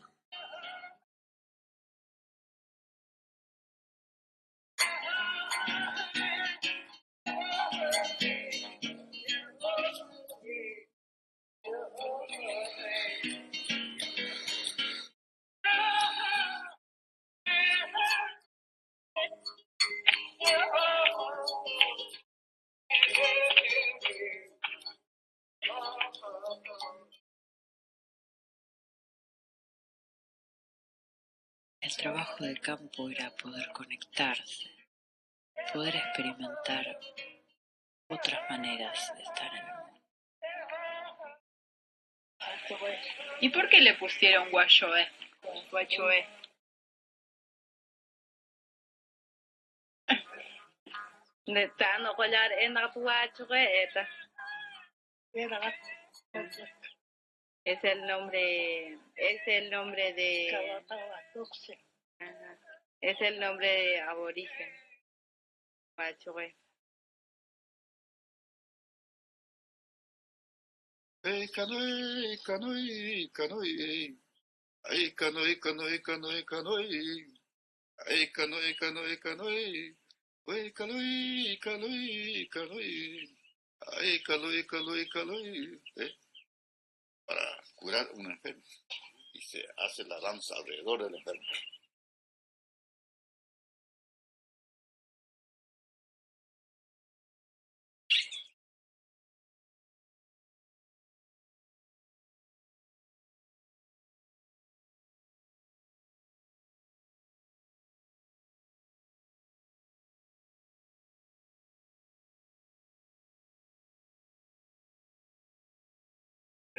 El trabajo de campo era poder conectarse, poder experimentar otras maneras de estar en el mundo. ¿Y por qué le pusieron Guayoé? Guachoé. Netano colar en Guachoé. Es el nombre de, ajá, es el nombre de aborigen, Guachoé. Kanoi, kanoi, kanoi. Ay, kanoi, kanoi, kanoi, kanoi. Ay, kanoi, kanoi, kanoi. Ay, kanoi, kanoi, kanoi. Ay, kanoi, kanoi, kanoi. Para curar un enfermo. Y se hace la danza alrededor del enfermo.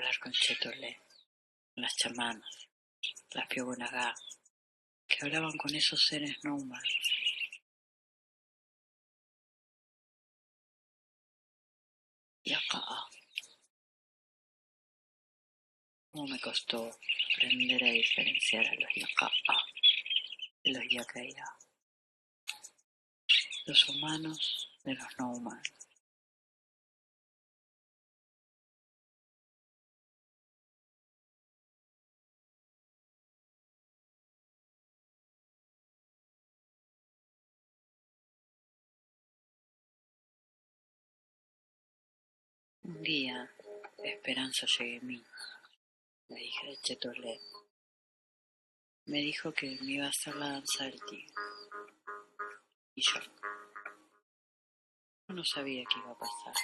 hablar con Chetolé, con las chamanas, las Piogonagá, que hablaban con esos seres no humanos. Y acá, cómo me costó aprender a diferenciar a los Yacá de los Yacaya, los humanos de los no humanos. Un día, Esperanza Yeguemí, la hija de Chetolé, me dijo que me iba a hacer la danza del tigre. Y yo no sabía qué iba a pasar.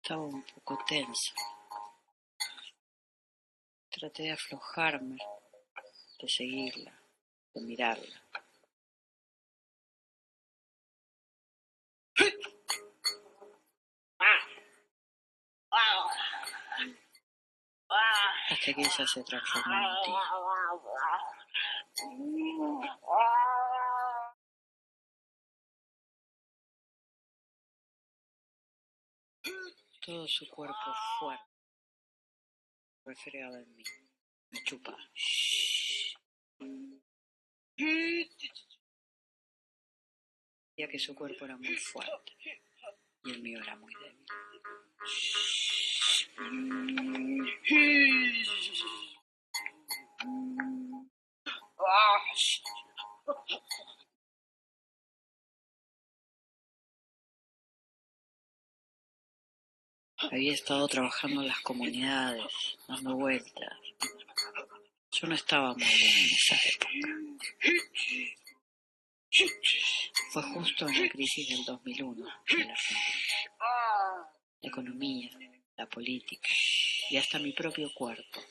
Estaba un poco tensa. Traté de aflojarme, de seguirla, de mirarla. Hasta que ella se transformó en un tigre. Todo su cuerpo fuerte refregaba en mí. Me chupaba. Decía que su cuerpo era muy fuerte y el mío era muy débil. Había estado trabajando en las comunidades, dando vueltas. Yo no estaba muy bien en esa época. Fue justo en la crisis del 2001 en la Argentina. La economía, la política y hasta mi propio cuerpo.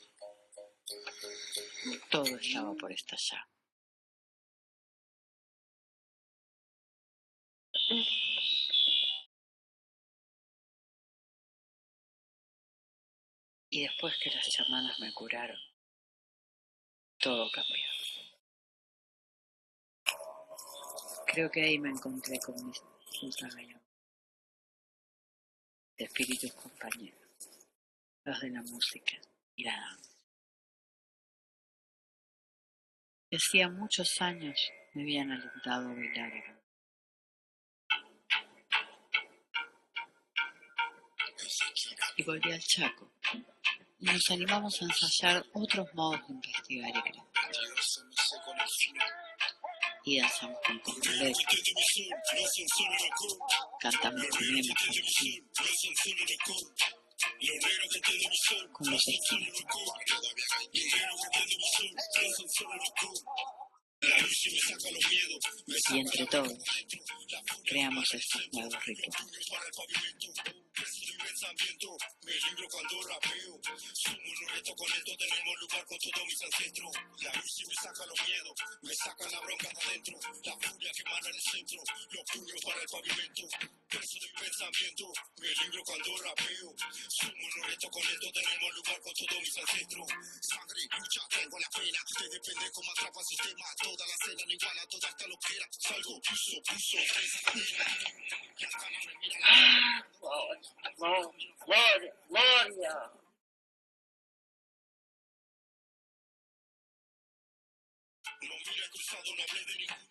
Todo estaba por estallar. Y después que las chamanas me curaron, todo cambió. Creo que ahí me encontré con mis ultragaños, de espíritus compañeros, los de la música y la danza. Hacía muchos años me habían alentado a bailar. Y volví al Chaco. Y nos animamos a ensayar otros modos de investigar y crear. Y danzamos con Congolés, cantamos con Emma, con los esquinos. Y entre todos, creamos estos nuevos rituales. Me libro cuando rapeo, sumo los retos con esto, tenemos lugar con todos mis ancestros. La luz me saca los miedos, me saca la bronca de adentro, la furia que emana en el centro, los puños para el pavimento, preso de mi pensamiento. Me libro cuando rapeo, sumo los retos con esto, tenemos lugar con todos mis ancestros. Sangre y lucha, tengo la pena, de depender cómo atrapa el sistema, toda la cena no igual a toda esta loquera. Salgo, puso, esa cadena, las canas me miran la Gloria. No mira cruzado, no hablé de ninguno.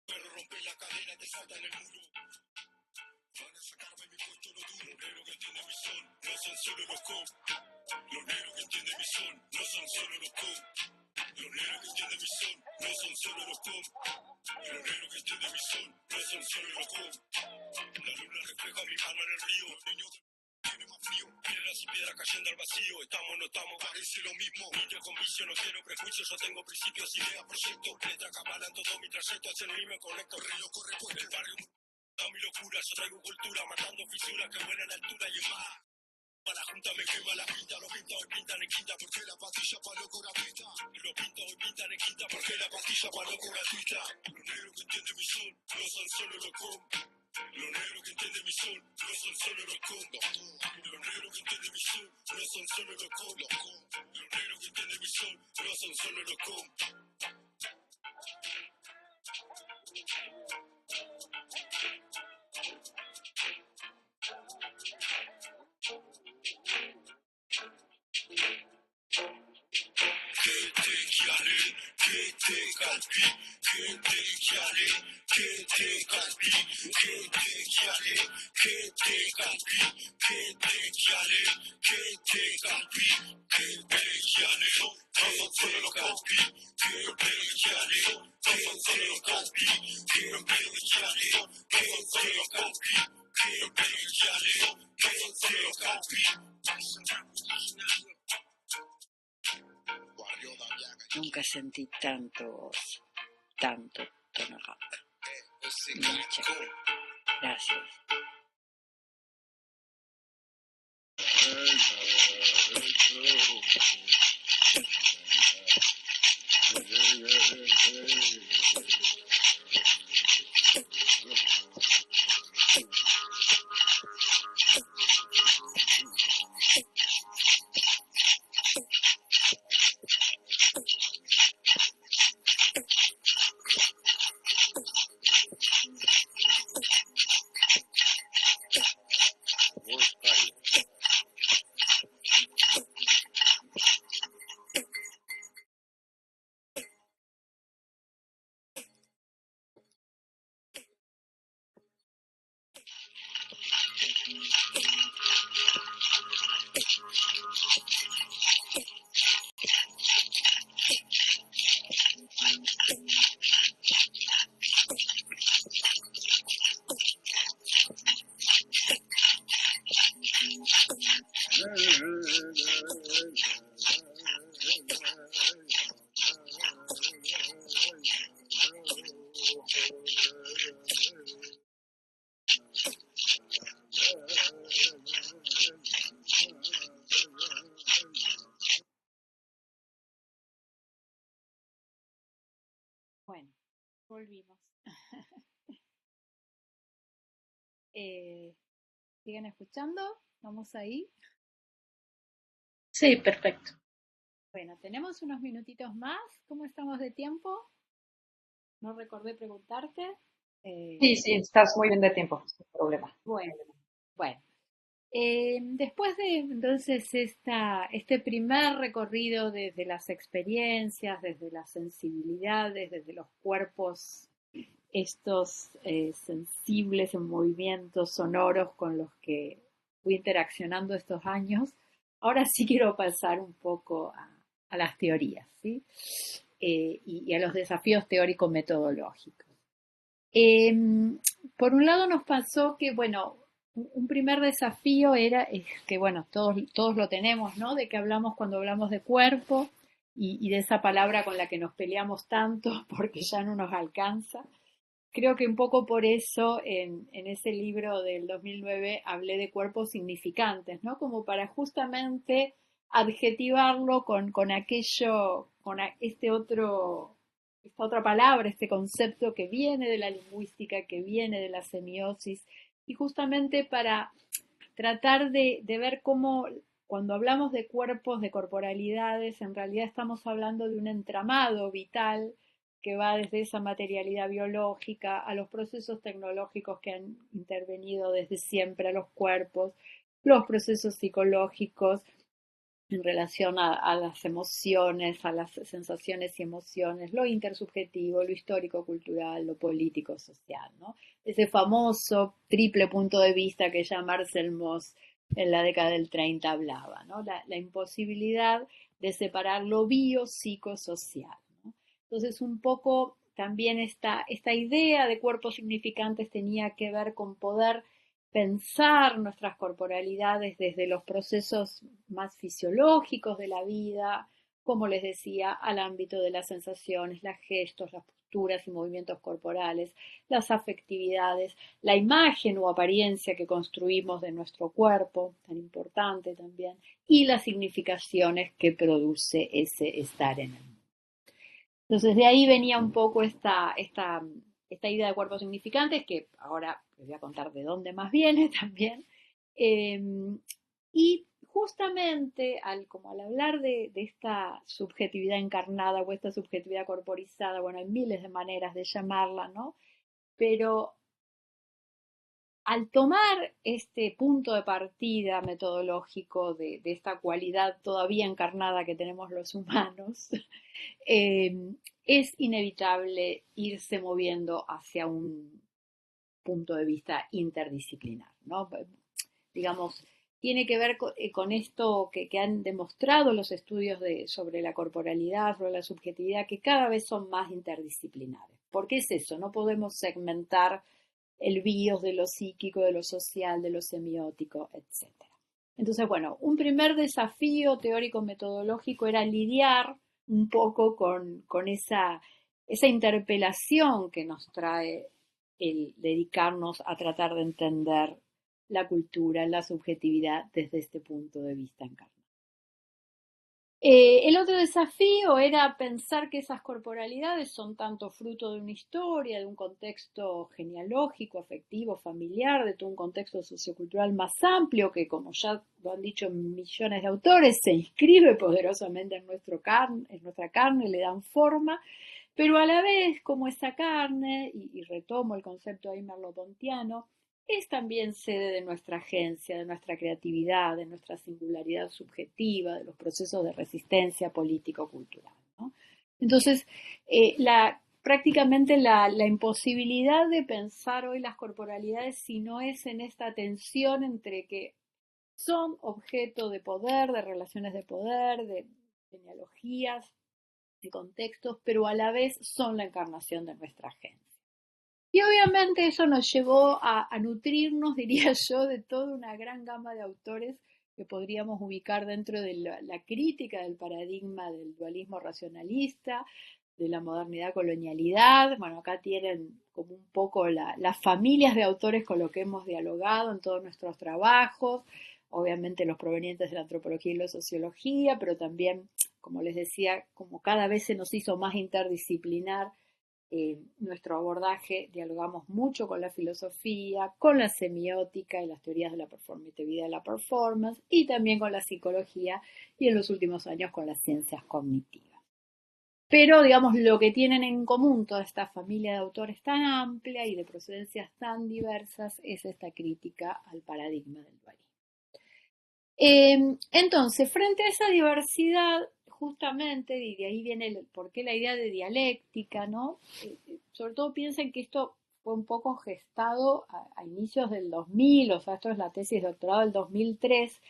Pero rompe la cadena, te salta en el muro. Van a sacarme mi puesto, lo duro. Los negros que entienden mi son, no son solo los com. Los negros que entienden mi son, no son solo los com. Los negros que entienden mi son, no son solo los com. Los negros que entienden mi son, no son solo los com. La luna refleja mi mano en el río. Niños tiene más frío, piedras y piedras cayendo al vacío. Estamos, no estamos, parece lo mismo. Niño con vicio, no quiero prejuicios. Yo tengo principios, ideas, proyectos. Letras que avalan todo mi trayecto. Hacia el ritmo conecto, río corre por el barrio. Da mi locura, yo traigo cultura, matando fisuras que vuelan a altura y es más. A la junta me quema la pinta, los pinta hoy pintan en quinta porque la pastilla pa' loco gratuita. Los pinta hoy pintan en quinta porque la pastilla pa' loco gratuita. Los negros que entienden mi son, no son solo los com. Lo negro que entiende mi sol no son solo los condos. Lo negro que entiende mi sol no son solo los condos. Lo negro que entiende mi sol no son solo los condos. Nunca sentí tanto voz, tanto tono rock. Muchas gracias. Bueno, volvimos. ¿Siguen escuchando? ¿Vamos ahí? Sí, perfecto. Bueno, tenemos unos minutitos más. ¿Cómo estamos de tiempo? No recordé preguntarte. Sí, estás muy bien de tiempo, sin problema. Bueno. Después de entonces este primer recorrido desde las experiencias, desde las sensibilidades, desde los cuerpos, estos sensibles en movimientos sonoros con los que fui interaccionando estos años, ahora sí quiero pasar un poco a las teorías, ¿sí? Y a los desafíos teórico-metodológicos. Por un lado nos pasó que, bueno, un primer desafío era que, bueno, todos lo tenemos, ¿no? De que hablamos cuando hablamos de cuerpo y de esa palabra con la que nos peleamos tanto porque ya no nos alcanza. Creo que un poco por eso en ese libro del 2009 hablé de cuerpos significantes, ¿no? Como para justamente adjetivarlo con aquello, esta otra palabra, este concepto que viene de la lingüística, que viene de la semiosis, y justamente para tratar de ver cómo cuando hablamos de cuerpos, de corporalidades, en realidad estamos hablando de un entramado vital que va desde esa materialidad biológica a los procesos tecnológicos que han intervenido desde siempre a los cuerpos, los procesos psicológicos en relación a las emociones, a las sensaciones y emociones, lo intersubjetivo, lo histórico-cultural, lo político-social, ¿no? Ese famoso triple punto de vista que ya Marcel Mauss en la década del 30 hablaba, ¿no? La imposibilidad de separar lo biopsicosocial, ¿no? Entonces, un poco también esta idea de cuerpos significantes tenía que ver con poder pensar nuestras corporalidades desde los procesos más fisiológicos de la vida, como les decía, al ámbito de las sensaciones, los gestos, las posturas y movimientos corporales, las afectividades, la imagen o apariencia que construimos de nuestro cuerpo, tan importante también, y las significaciones que produce ese estar en el mundo. Entonces de ahí venía un poco esta idea de cuerpos significantes, que ahora les voy a contar de dónde más viene también. Y justamente como al hablar de esta subjetividad encarnada o esta subjetividad corporizada, bueno, hay miles de maneras de llamarla, ¿no? Pero al tomar este punto de partida metodológico de esta cualidad todavía encarnada que tenemos los humanos, es inevitable irse moviendo hacia un punto de vista interdisciplinar, ¿no? Digamos, tiene que ver con esto que han demostrado los estudios sobre la corporalidad, sobre la subjetividad, que cada vez son más interdisciplinares. ¿Por qué es eso? No podemos segmentar el bios de lo psíquico, de lo social, de lo semiótico, etc. Entonces, bueno, un primer desafío teórico-metodológico era lidiar un poco con esa interpelación que nos trae el dedicarnos a tratar de entender la cultura, la subjetividad desde este punto de vista encarnado. El otro desafío era pensar que esas corporalidades son tanto fruto de una historia, de un contexto genealógico, afectivo, familiar, de todo un contexto sociocultural más amplio que, como ya lo han dicho millones de autores, se inscribe poderosamente en nuestra carne, le dan forma, pero a la vez como esa carne, y retomo el concepto ahí merleau-pontiano, es también sede de nuestra agencia, de nuestra creatividad, de nuestra singularidad subjetiva, de los procesos de resistencia político-cultural, ¿no? Entonces, prácticamente la imposibilidad de pensar hoy las corporalidades si no es en esta tensión entre que son objeto de poder, de relaciones de poder, de genealogías, de contextos, pero a la vez son la encarnación de nuestra agencia. Y obviamente eso nos llevó a nutrirnos, diría yo, de toda una gran gama de autores que podríamos ubicar dentro de la crítica del paradigma del dualismo racionalista, de la modernidad-colonialidad. Bueno, acá tienen como un poco las familias de autores con los que hemos dialogado en todos nuestros trabajos, obviamente los provenientes de la antropología y la sociología, pero también, como les decía, como cada vez se nos hizo más interdisciplinar nuestro abordaje, dialogamos mucho con la filosofía, con la semiótica y las teorías de la performatividad y la performance, y también con la psicología y en los últimos años con las ciencias cognitivas. Pero, digamos, lo que tienen en común toda esta familia de autores tan amplia y de procedencias tan diversas es esta crítica al paradigma del dualismo. Entonces, frente a esa diversidad, justamente, y de ahí viene por qué la idea de dialéctica, ¿no? Sobre todo piensen que esto fue un poco gestado a inicios del 2000, o sea, esto es la tesis de doctorado del 2003,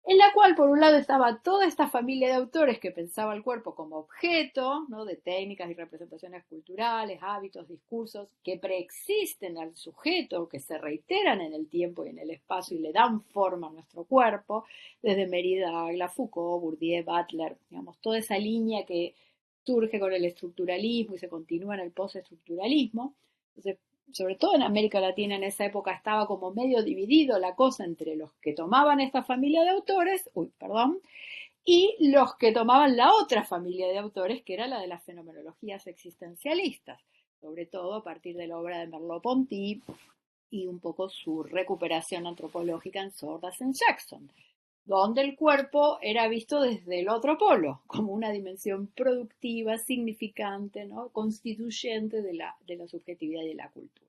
en la cual por un lado estaba toda esta familia de autores que pensaba el cuerpo como objeto, ¿no? De técnicas y representaciones culturales, hábitos, discursos que preexisten al sujeto, que se reiteran en el tiempo y en el espacio y le dan forma a nuestro cuerpo, desde Derrida, Foucault, Bourdieu, Butler, digamos, toda esa línea que surge con el estructuralismo y se continúa en el postestructuralismo. Entonces, sobre todo en América Latina en esa época estaba como medio dividido la cosa entre los que tomaban esta familia de autores, y los que tomaban la otra familia de autores, que era la de las fenomenologías existencialistas, sobre todo a partir de la obra de Merleau-Ponty y un poco su recuperación antropológica en Sordas en Jackson, donde el cuerpo era visto desde el otro polo, como una dimensión productiva, significante, ¿no? Constituyente de la subjetividad y de la cultura.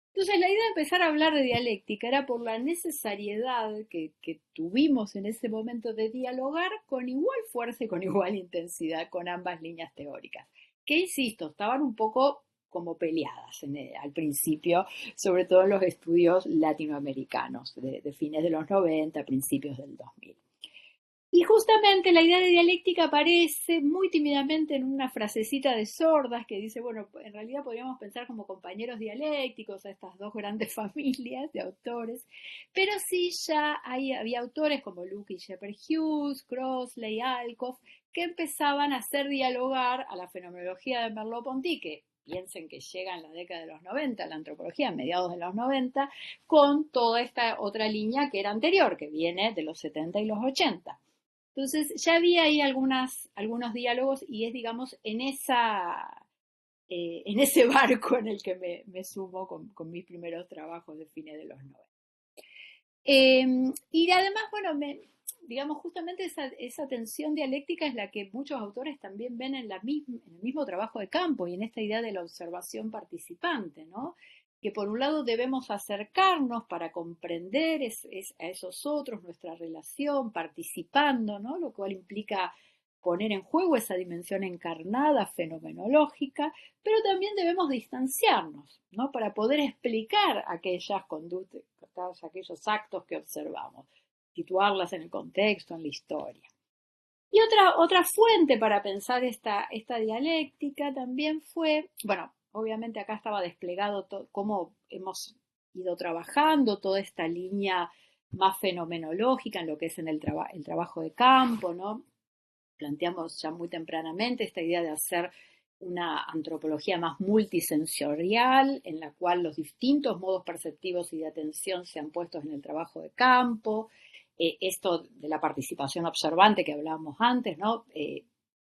Entonces, la idea de empezar a hablar de dialéctica era por la necesariedad que tuvimos en ese momento de dialogar con igual fuerza y con igual intensidad con ambas líneas teóricas, que, insisto, estaban un poco como peleadas al principio, sobre todo en los estudios latinoamericanos de fines de los 90, principios del 2000. Y justamente la idea de dialéctica aparece muy tímidamente en una frasecita de Sordas que dice, bueno, en realidad podríamos pensar como compañeros dialécticos a estas dos grandes familias de autores, pero sí ya había autores como Luke y Shepard Hughes, Crossley, Alcoff, que empezaban a hacer dialogar a la fenomenología de Merleau-Ponty, que piensen que llega en la década de los 90, la antropología a mediados de los 90, con toda esta otra línea que era anterior, que viene de los 70 y los 80. Entonces ya había ahí algunos diálogos y es, digamos, en esa en ese barco en el que me sumo con mis primeros trabajos de fines de los 90. Y además, bueno, digamos, justamente esa tensión dialéctica es la que muchos autores también ven en el mismo trabajo de campo y en esta idea de la observación participante, ¿no? Que por un lado debemos acercarnos para comprender a esos otros, nuestra relación, participando, ¿no? Lo cual implica poner en juego esa dimensión encarnada, fenomenológica, pero también debemos distanciarnos, ¿no? Para poder explicar aquellas conductas, aquellos actos que observamos, situarlas en el contexto, en la historia. Y otra fuente para pensar esta dialéctica también fue, bueno, obviamente acá estaba desplegado cómo hemos ido trabajando toda esta línea más fenomenológica en lo que es en el trabajo de campo, ¿no? Planteamos ya muy tempranamente esta idea de hacer una antropología más multisensorial, en la cual los distintos modos perceptivos y de atención sean puestos en el trabajo de campo. Esto de la participación observante que hablábamos antes, ¿no?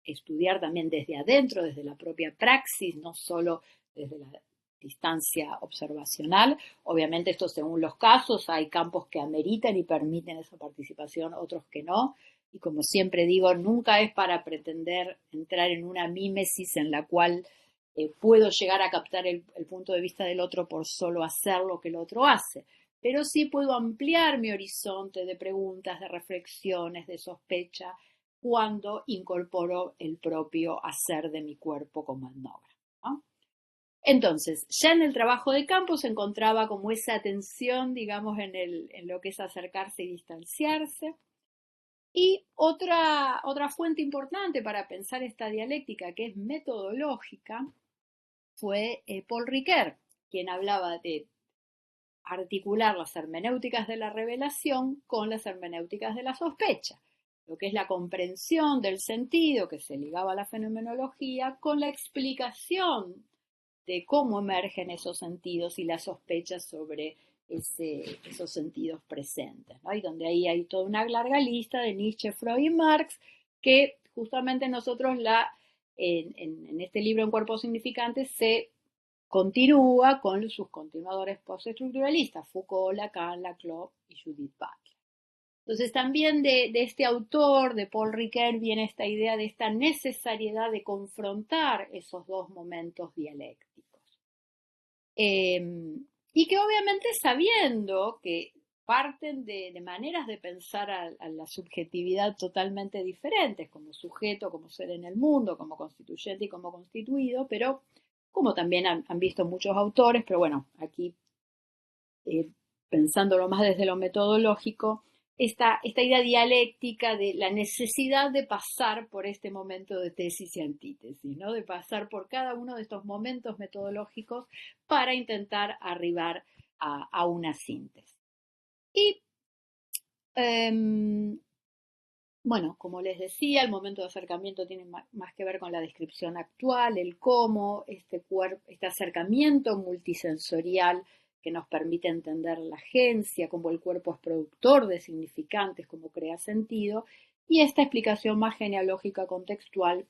Estudiar también desde adentro, desde la propia praxis, no solo desde la distancia observacional. Obviamente esto según los casos, hay campos que ameritan y permiten esa participación, otros que no. Y como siempre digo, nunca es para pretender entrar en una mímesis en la cual puedo llegar a captar el punto de vista del otro por solo hacer lo que el otro hace. Pero sí puedo ampliar mi horizonte de preguntas, de reflexiones, de sospecha, cuando incorporo el propio hacer de mi cuerpo como etnógrafo, ¿no? Entonces, ya en el trabajo de campo se encontraba como esa tensión, digamos, en lo que es acercarse y distanciarse. Y otra fuente importante para pensar esta dialéctica, que es metodológica, fue Paul Ricoeur, quien hablaba de articular las hermenéuticas de la revelación con las hermenéuticas de la sospecha, lo que es la comprensión del sentido que se ligaba a la fenomenología con la explicación de cómo emergen esos sentidos y las sospechas sobre esos sentidos presentes, ¿no? Y donde ahí hay toda una larga lista de Nietzsche, Freud y Marx, que justamente nosotros en este libro En Cuerpos Significantes se continúa con sus continuadores postestructuralistas, Foucault, Lacan, Laclau y Judith Butler. Entonces también de este autor, de Paul Ricoeur, viene esta idea de esta necesariedad de confrontar esos dos momentos dialécticos. Y que obviamente sabiendo que parten de maneras de pensar a la subjetividad totalmente diferentes, como sujeto, como ser en el mundo, como constituyente y como constituido, pero como también han visto muchos autores, pero bueno, aquí pensándolo más desde lo metodológico, esta idea dialéctica de la necesidad de pasar por este momento de tesis y antítesis, ¿no? De pasar por cada uno de estos momentos metodológicos para intentar arribar a una síntesis. Y bueno, como les decía, el momento de acercamiento tiene más que ver con la descripción actual, el cómo, este acercamiento multisensorial que nos permite entender la agencia, cómo el cuerpo es productor de significantes, cómo crea sentido, y esta explicación más genealógica contextual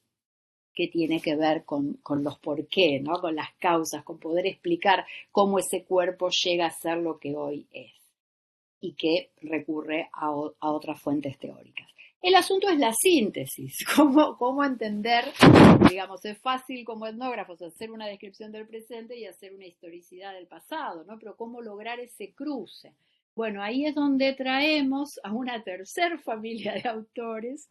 que tiene que ver con los por qué, ¿no? Con las causas, con poder explicar cómo ese cuerpo llega a ser lo que hoy es y que recurre a otras fuentes teóricas. El asunto es la síntesis, cómo entender, digamos, es fácil como etnógrafos hacer una descripción del presente y hacer una historicidad del pasado, ¿no? Pero cómo lograr ese cruce. Bueno, ahí es donde traemos a una tercer familia de autores,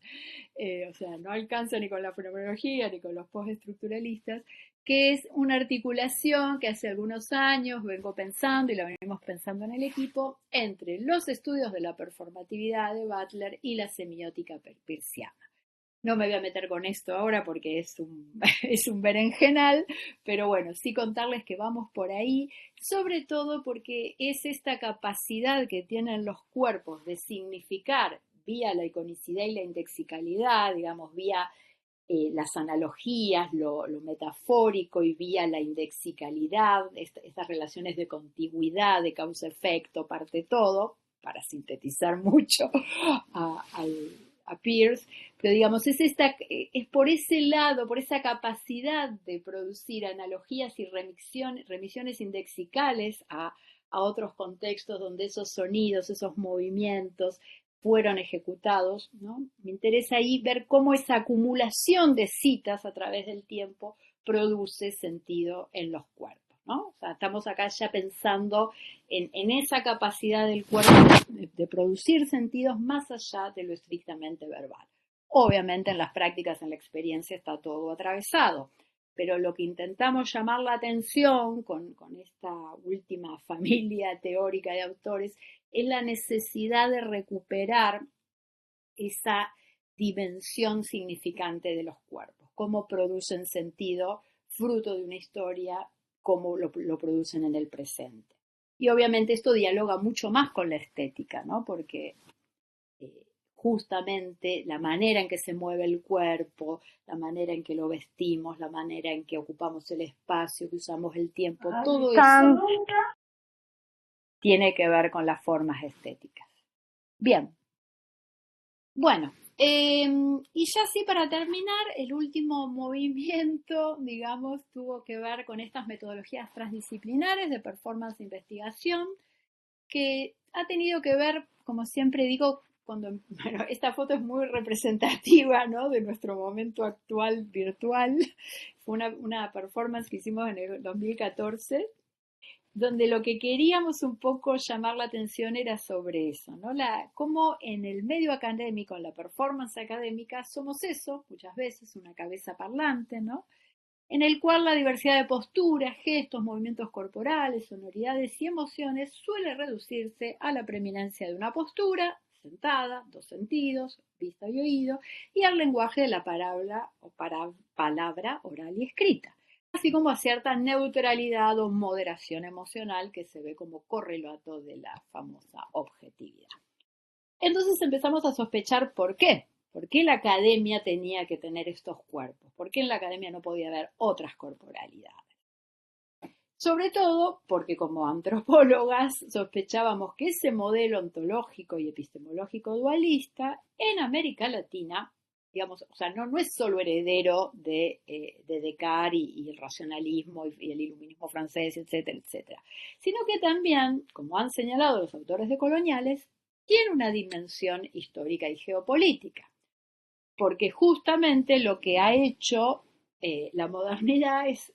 o sea, no alcanza ni con la fenomenología ni con los postestructuralistas, que es una articulación que hace algunos años vengo pensando y la venimos pensando en el equipo entre los estudios de la performatividad de Butler y la semiótica peirciana. No me voy a meter con esto ahora porque es un berenjenal, pero bueno, sí contarles que vamos por ahí, sobre todo porque es esta capacidad que tienen los cuerpos de significar vía la iconicidad y la indexicalidad, digamos, vía las analogías, lo metafórico y vía la indexicalidad, estas relaciones de contigüidad, de causa-efecto, parte todo, para sintetizar mucho a a Peirce, pero digamos, es por ese lado, por esa capacidad de producir analogías y remisiones indexicales a otros contextos donde esos sonidos, esos movimientos fueron ejecutados, ¿no? Me interesa ahí ver cómo esa acumulación de citas a través del tiempo produce sentido en los cuerpos, ¿no? O sea, estamos acá ya pensando en esa capacidad del cuerpo de producir sentidos más allá de lo estrictamente verbal. Obviamente en las prácticas, en la experiencia está todo atravesado, pero lo que intentamos llamar la atención con esta última familia teórica de autores es la necesidad de recuperar esa dimensión significante de los cuerpos, cómo producen sentido fruto de una historia, cómo lo producen en el presente. Y obviamente esto dialoga mucho más con la estética, ¿no? Porque justamente la manera en que se mueve el cuerpo, la manera en que lo vestimos, la manera en que ocupamos el espacio, que usamos el tiempo, todo eso tiene que ver con las formas estéticas. Bien, bueno, y ya sí para terminar, el último movimiento, digamos, tuvo que ver con estas metodologías transdisciplinares de performance e investigación, que ha tenido que ver, como siempre digo, bueno, esta foto es muy representativa, ¿no?, de nuestro momento actual virtual. Fue una performance que hicimos en el 2014, donde lo que queríamos un poco llamar la atención era sobre eso, ¿no? Cómo en el medio académico, en la performance académica, somos eso, muchas veces, una cabeza parlante, ¿no?, en el cual la diversidad de posturas, gestos, movimientos corporales, sonoridades y emociones suele reducirse a la preeminencia de una postura, sentada, dos sentidos, vista y oído, y al lenguaje de la palabra oral y escrita, así como a cierta neutralidad o moderación emocional que se ve como correlato de la famosa objetividad. Entonces empezamos a sospechar por qué. ¿Por qué la academia tenía que tener estos cuerpos? ¿Por qué en la academia no podía haber otras corporalidades? Sobre todo porque como antropólogas sospechábamos que ese modelo ontológico y epistemológico dualista en América Latina, digamos, o sea, no es solo heredero de Descartes y el racionalismo y el iluminismo francés, etcétera, etcétera, sino que también, como han señalado los autores decoloniales, tiene una dimensión histórica y geopolítica. Porque justamente lo que ha hecho la modernidad es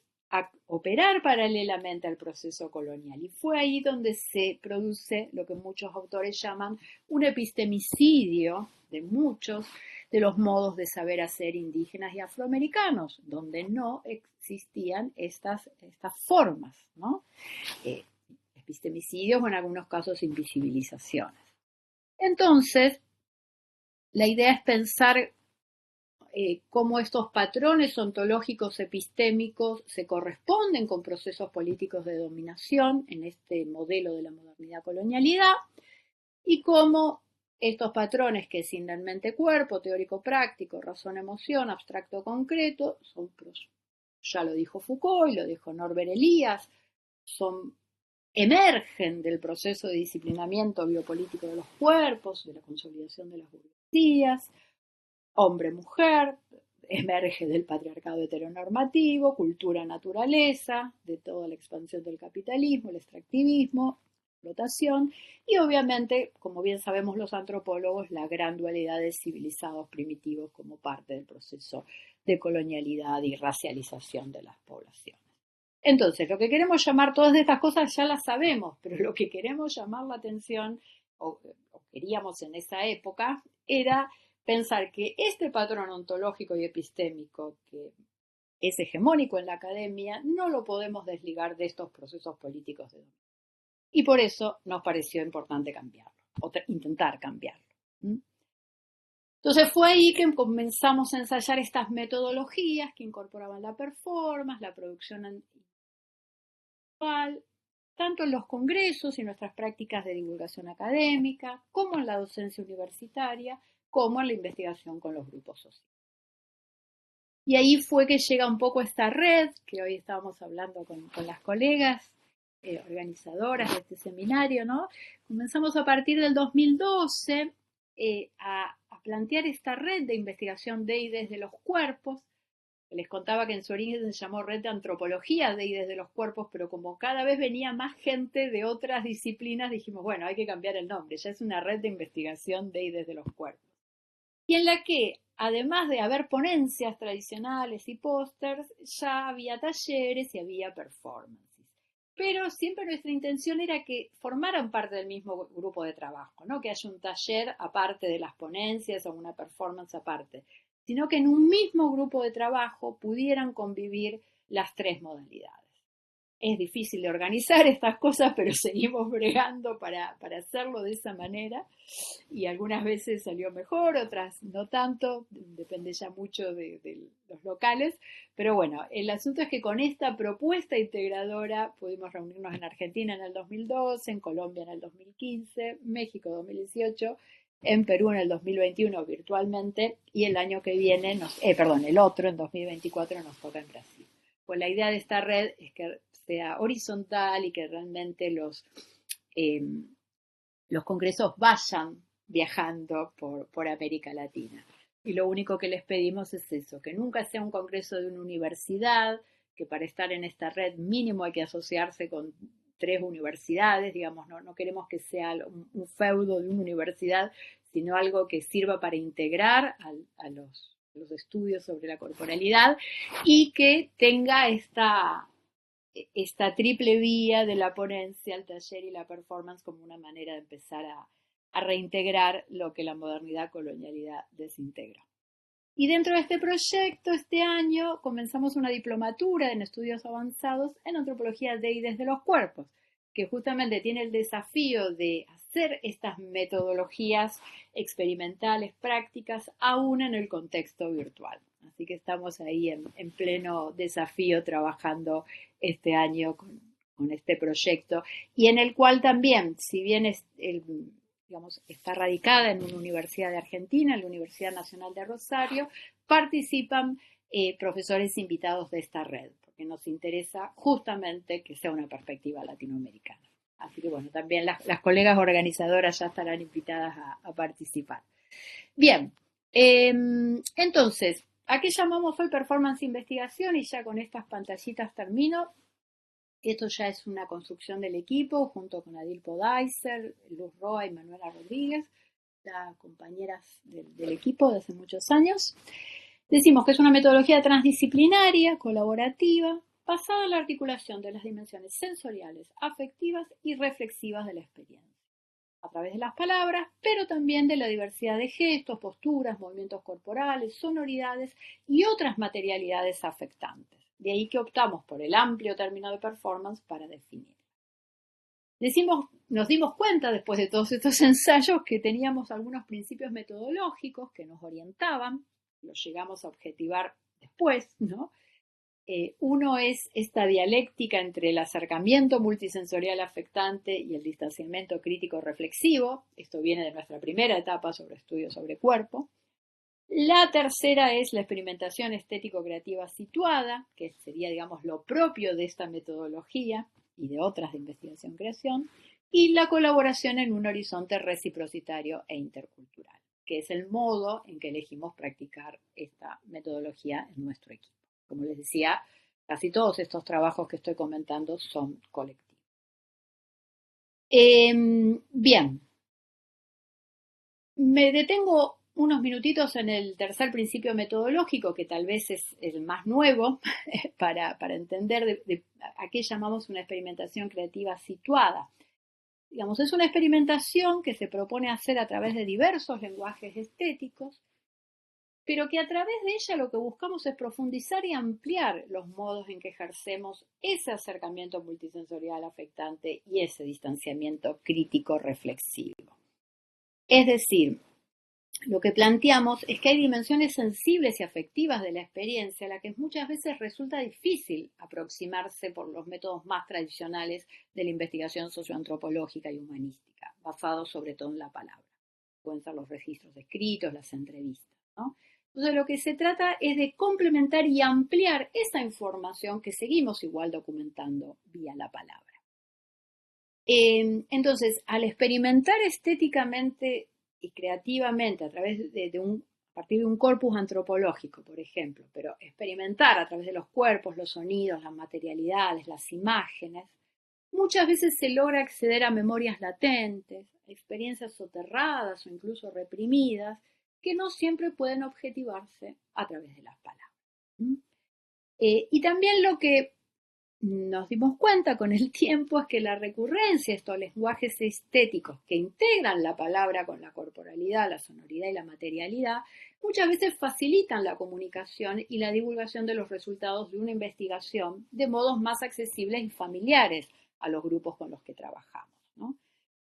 operar paralelamente al proceso colonial. Y fue ahí donde se produce lo que muchos autores llaman un epistemicidio de muchos de los modos de saber hacer indígenas y afroamericanos, donde no existían estas formas, ¿no? Epistemicidios o en algunos casos invisibilizaciones. Entonces, la idea es pensar cómo estos patrones ontológicos epistémicos se corresponden con procesos políticos de dominación en este modelo de la modernidad colonialidad y cómo estos patrones que signan mente-cuerpo, teórico-práctico, razón-emoción, abstracto-concreto, ya lo dijo Foucault y lo dijo Norbert Elias, emergen del proceso de disciplinamiento biopolítico de los cuerpos, de la consolidación de las burguesías, hombre-mujer, emerge del patriarcado heteronormativo, cultura-naturaleza, de toda la expansión del capitalismo, el extractivismo, explotación, y obviamente, como bien sabemos los antropólogos, la gran dualidad de civilizados primitivos como parte del proceso de colonialidad y racialización de las poblaciones. Entonces, lo que queremos llamar, todas estas cosas ya las sabemos, pero lo que queremos llamar la atención, o queríamos en esa época, era pensar que este patrón ontológico y epistémico que es hegemónico en la academia no lo podemos desligar de estos procesos políticos de dominio. Y por eso nos pareció importante cambiarlo, o intentar cambiarlo. Entonces fue ahí que comenzamos a ensayar estas metodologías que incorporaban la performance, la producción individual, tanto en los congresos y nuestras prácticas de divulgación académica, como en la docencia universitaria, como en la investigación con los grupos sociales. Y ahí fue que llega un poco esta red, que hoy estábamos hablando con las colegas organizadoras de este seminario, ¿no? Comenzamos a partir del 2012 a plantear esta red de investigación de y desde los cuerpos. Les contaba que en su origen se llamó Red de Antropología de y desde los cuerpos, pero como cada vez venía más gente de otras disciplinas, dijimos, bueno, hay que cambiar el nombre, ya es una red de investigación de y desde los cuerpos. Y en la que, además de haber ponencias tradicionales y pósters, ya había talleres y había performances. Pero siempre nuestra intención era que formaran parte del mismo grupo de trabajo, no que haya un taller aparte de las ponencias o una performance aparte, sino que en un mismo grupo de trabajo pudieran convivir las tres modalidades. Es difícil de organizar estas cosas, pero seguimos bregando para hacerlo de esa manera, y algunas veces salió mejor, otras no tanto, depende ya mucho de los locales, pero bueno, el asunto es que con esta propuesta integradora pudimos reunirnos en Argentina en el 2012, en Colombia en el 2015, México 2018, en Perú en el 2021 virtualmente, y el año que viene, el otro, en 2024, nos toca en Brasil. Pues la idea de esta red es que sea horizontal y que realmente los congresos vayan viajando por América Latina. Y lo único que les pedimos es eso, que nunca sea un congreso de una universidad, que para estar en esta red mínimo hay que asociarse con 3 universidades, digamos, no queremos que sea un feudo de una universidad, sino algo que sirva para integrar a los estudios sobre la corporalidad y que tenga esta triple vía de la ponencia, el taller y la performance como una manera de empezar a reintegrar lo que la modernidad colonialidad desintegró. Y dentro de este proyecto, este año, comenzamos una diplomatura en estudios avanzados en antropología de y desde los cuerpos, que justamente tiene el desafío de hacer estas metodologías experimentales, prácticas, aún en el contexto virtual. Así que estamos ahí en pleno desafío trabajando este año con este proyecto, y en el cual también, si bien está radicada en una universidad de Argentina, en la Universidad Nacional de Rosario, participan profesores invitados de esta red, porque nos interesa justamente que sea una perspectiva latinoamericana. Así que bueno, también las colegas organizadoras ya estarán invitadas a participar. Bien, entonces, ¿a qué llamamos hoy performance investigación? Y ya con estas pantallitas termino. Esto ya es una construcción del equipo, junto con Adil Podaiser, Luz Roa y Manuela Rodríguez, las compañeras del equipo de hace muchos años. Decimos que es una metodología transdisciplinaria, colaborativa, basada en la articulación de las dimensiones sensoriales, afectivas y reflexivas de la experiencia, a través de las palabras, pero también de la diversidad de gestos, posturas, movimientos corporales, sonoridades y otras materialidades afectantes. De ahí que optamos por el amplio término de performance para definir. Nos dimos cuenta después de todos estos ensayos que teníamos algunos principios metodológicos que nos orientaban, los llegamos a objetivar después, ¿no? Uno es esta dialéctica entre el acercamiento multisensorial afectante y el distanciamiento crítico reflexivo. Esto viene de nuestra primera etapa sobre estudios sobre cuerpo. La tercera es la experimentación estético-creativa situada, que sería, digamos, lo propio de esta metodología y de otras de investigación-creación, y la colaboración en un horizonte reciprocitario e intercultural, que es el modo en que elegimos practicar esta metodología en nuestro equipo. Como les decía, casi todos estos trabajos que estoy comentando son colectivos. Bien, me detengo unos minutitos en el tercer principio metodológico, que tal vez es el más nuevo, para entender a qué llamamos una experimentación creativa situada. Digamos, es una experimentación que se propone hacer a través de diversos lenguajes estéticos, pero que a través de ella lo que buscamos es profundizar y ampliar los modos en que ejercemos ese acercamiento multisensorial afectante y ese distanciamiento crítico reflexivo. Es decir, lo que planteamos es que hay dimensiones sensibles y afectivas de la experiencia a las que muchas veces resulta difícil aproximarse por los métodos más tradicionales de la investigación socioantropológica y humanística, basados sobre todo en la palabra. Pueden ser los registros escritos, las entrevistas, ¿no? Entonces lo que se trata es de complementar y ampliar esa información que seguimos igual documentando vía la palabra. Entonces, al experimentar estéticamente y creativamente a través a partir de un corpus antropológico, por ejemplo, pero experimentar a través de los cuerpos, los sonidos, las materialidades, las imágenes, muchas veces se logra acceder a memorias latentes, a experiencias soterradas o incluso reprimidas, que no siempre pueden objetivarse a través de las palabras. Y también lo que nos dimos cuenta con el tiempo es que la recurrencia de estos lenguajes estéticos que integran la palabra con la corporalidad, la sonoridad y la materialidad, muchas veces facilitan la comunicación y la divulgación de los resultados de una investigación de modos más accesibles y familiares a los grupos con los que trabajamos, ¿no?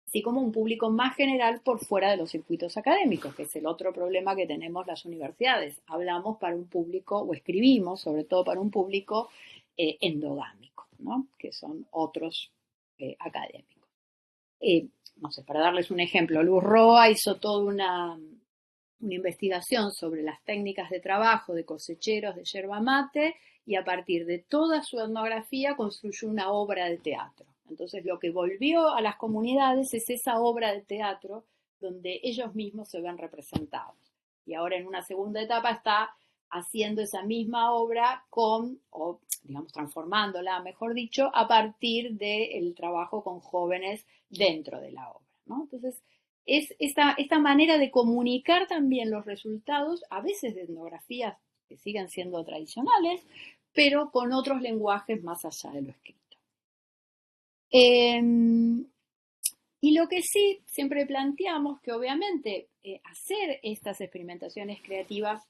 Así como un público más general por fuera de los circuitos académicos, que es el otro problema que tenemos las universidades. Hablamos para un público, o escribimos sobre todo para un público endogámico, ¿no? Que son otros académicos. No sé, para darles un ejemplo, Luz Roa hizo toda una investigación sobre las técnicas de trabajo de cosecheros de yerba mate y a partir de toda su etnografía construyó una obra de teatro. Entonces lo que volvió a las comunidades es esa obra de teatro donde ellos mismos se ven representados. Y ahora en una segunda etapa está haciendo esa misma obra o digamos transformándola, mejor dicho, a partir del trabajo con jóvenes dentro de la obra, ¿no? Entonces, es esta manera de comunicar también los resultados, a veces de etnografías que siguen siendo tradicionales, pero con otros lenguajes más allá de lo escrito. Y lo que sí siempre planteamos que obviamente hacer estas experimentaciones creativas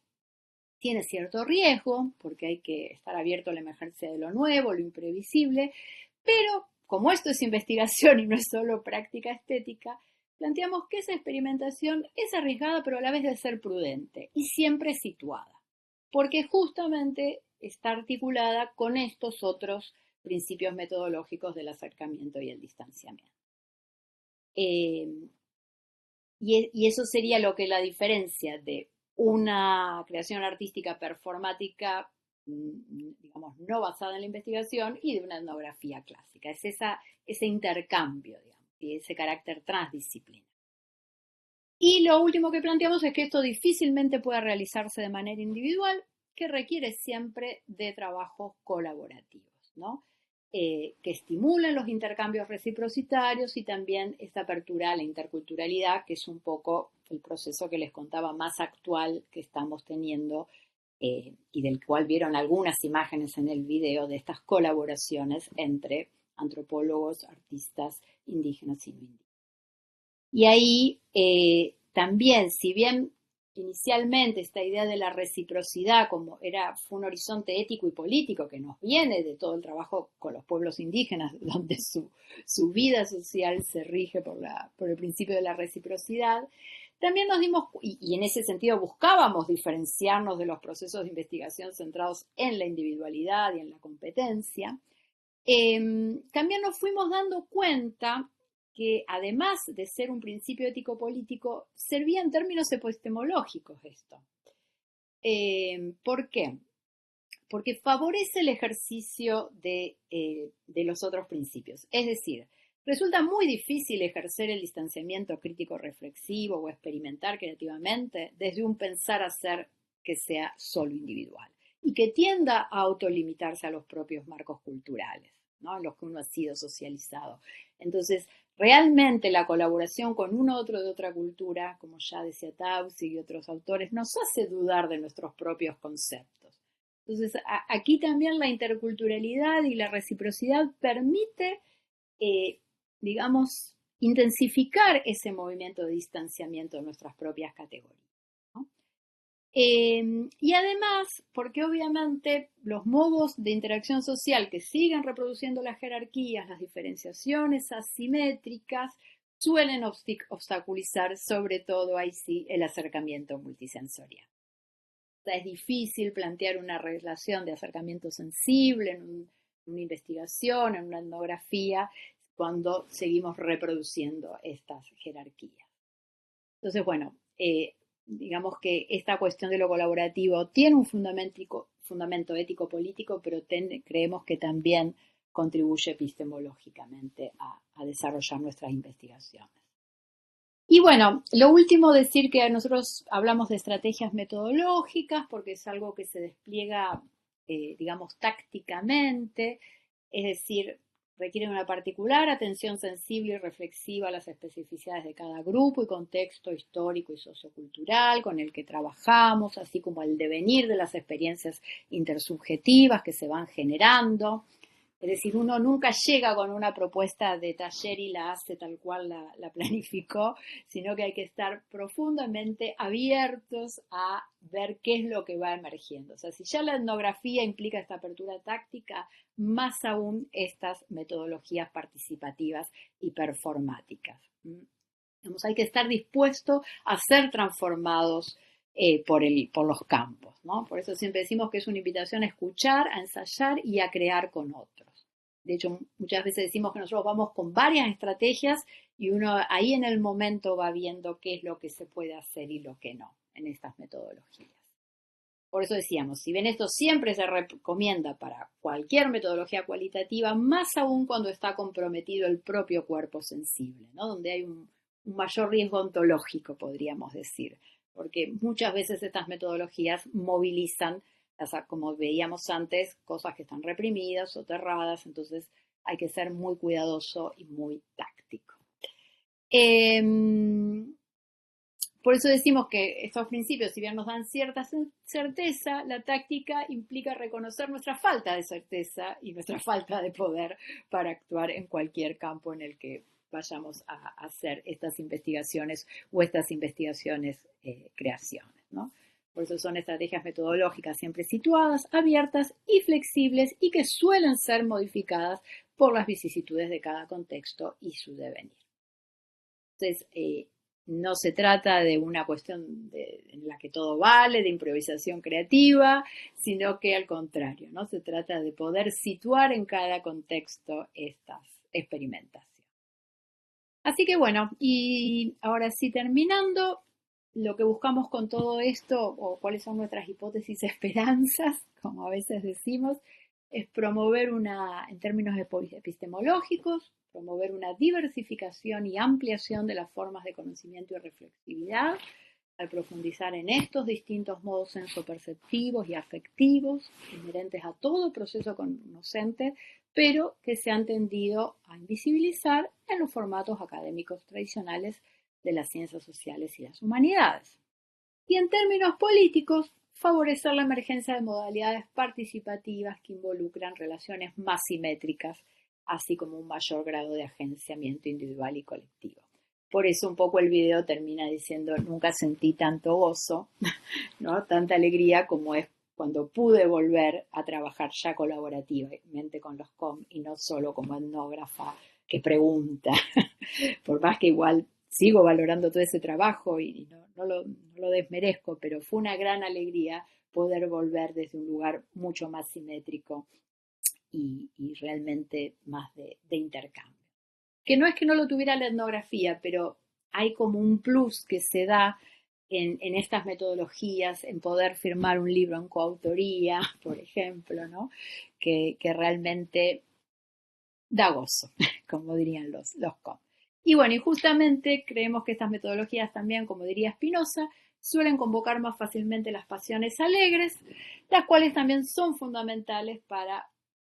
tiene cierto riesgo, porque hay que estar abierto a la emergencia de lo nuevo, lo imprevisible, pero como esto es investigación y no es solo práctica estética, planteamos que esa experimentación es arriesgada, pero a la vez debe ser prudente y siempre situada, porque justamente está articulada con estos otros principios metodológicos del acercamiento y el distanciamiento. Y eso sería lo que la diferencia de una creación artística performática, digamos, no basada en la investigación y de una etnografía clásica. Es ese intercambio, digamos, y ese carácter transdisciplinar. Y lo último que planteamos es que esto difícilmente puede realizarse de manera individual, que requiere siempre de trabajos colaborativos, ¿no? Que estimulen los intercambios reciprocitarios y también esta apertura a la interculturalidad, que es un poco el proceso que les contaba más actual que estamos teniendo y del cual vieron algunas imágenes en el video de estas colaboraciones entre antropólogos, artistas indígenas y no indígenas. Y ahí también, si bien inicialmente esta idea de la reciprocidad fue un horizonte ético y político que nos viene de todo el trabajo con los pueblos indígenas, donde su vida social se rige por el principio de la reciprocidad, también nos dimos, y en ese sentido buscábamos diferenciarnos de los procesos de investigación centrados en la individualidad y en la competencia, también nos fuimos dando cuenta que además de ser un principio ético-político, servía en términos epistemológicos esto. ¿Por qué? Porque favorece el ejercicio de los otros principios. Es decir, resulta muy difícil ejercer el distanciamiento crítico-reflexivo o experimentar creativamente desde un pensar-hacer que sea solo individual y que tienda a autolimitarse a los propios marcos culturales, ¿no? En los que uno ha sido socializado. Entonces, realmente la colaboración con uno u otro de otra cultura, como ya decía Tausig y otros autores, nos hace dudar de nuestros propios conceptos. Entonces, aquí también la interculturalidad y la reciprocidad permite, digamos, intensificar ese movimiento de distanciamiento de nuestras propias categorías. Y además, porque obviamente los modos de interacción social que siguen reproduciendo las jerarquías, las diferenciaciones asimétricas, suelen obstaculizar sobre todo ahí sí el acercamiento multisensorial. O sea, es difícil plantear una relación de acercamiento sensible en una investigación, en una etnografía, cuando seguimos reproduciendo estas jerarquías. Entonces, bueno, digamos que esta cuestión de lo colaborativo tiene un fundamento ético-político, pero creemos que también contribuye epistemológicamente a desarrollar nuestras investigaciones. Y bueno, lo último, decir que nosotros hablamos de estrategias metodológicas porque es algo que se despliega, digamos, tácticamente, es decir, requiere una particular atención sensible y reflexiva a las especificidades de cada grupo y contexto histórico y sociocultural con el que trabajamos, así como el devenir de las experiencias intersubjetivas que se van generando. Es decir, uno nunca llega con una propuesta de taller y la hace tal cual la planificó, sino que hay que estar profundamente abiertos a ver qué es lo que va emergiendo. O sea, si ya la etnografía implica esta apertura táctica, más aún estas metodologías participativas y performáticas. Hay que estar dispuesto a ser transformados por los campos, ¿no? Por eso siempre decimos que es una invitación a escuchar, a ensayar y a crear con otros. De hecho, muchas veces decimos que nosotros vamos con varias estrategias y uno ahí en el momento va viendo qué es lo que se puede hacer y lo que no en estas metodologías. Por eso decíamos, si bien esto siempre se recomienda para cualquier metodología cualitativa, más aún cuando está comprometido el propio cuerpo sensible, ¿no? Donde hay un mayor riesgo ontológico, podríamos decir, porque muchas veces estas metodologías movilizan, como veíamos antes, cosas que están reprimidas, soterradas, entonces hay que ser muy cuidadoso y muy táctico. Por eso decimos que estos principios, si bien nos dan cierta certeza, la táctica implica reconocer nuestra falta de certeza y nuestra falta de poder para actuar en cualquier campo en el que vayamos a hacer estas investigaciones o estas investigaciones creaciones, ¿no? Por eso son estrategias metodológicas siempre situadas, abiertas y flexibles y que suelen ser modificadas por las vicisitudes de cada contexto y su devenir. Entonces, no se trata de una cuestión en la que todo vale, de improvisación creativa, sino que al contrario, ¿no? Se trata de poder situar en cada contexto estas experimentaciones. Así que bueno, y ahora sí terminando, lo que buscamos con todo esto, o cuáles son nuestras hipótesis esperanzas, como a veces decimos, es promover en términos epistemológicos, promover una diversificación y ampliación de las formas de conocimiento y reflexividad, al profundizar en estos distintos modos sensoperceptivos y afectivos inherentes a todo proceso conocente, pero que se han tendido a invisibilizar en los formatos académicos tradicionales de las ciencias sociales y las humanidades. Y en términos políticos, favorecer la emergencia de modalidades participativas que involucran relaciones más simétricas, así como un mayor grado de agenciamiento individual y colectivo. Por eso un poco el video termina diciendo, nunca sentí tanto gozo, ¿no? Tanta alegría como es cuando pude volver a trabajar ya colaborativamente con los COM y no solo como etnógrafa que pregunta, por más que igual sigo valorando todo ese trabajo y no lo desmerezco, pero fue una gran alegría poder volver desde un lugar mucho más simétrico y realmente más de intercambio. Que no es que no lo tuviera la etnografía, pero hay como un plus que se da en estas metodologías, en poder firmar un libro en coautoría, por ejemplo, ¿no? Que realmente da gozo, como dirían los COM. Y bueno, y justamente creemos que estas metodologías también, como diría Spinoza, suelen convocar más fácilmente las pasiones alegres, las cuales también son fundamentales para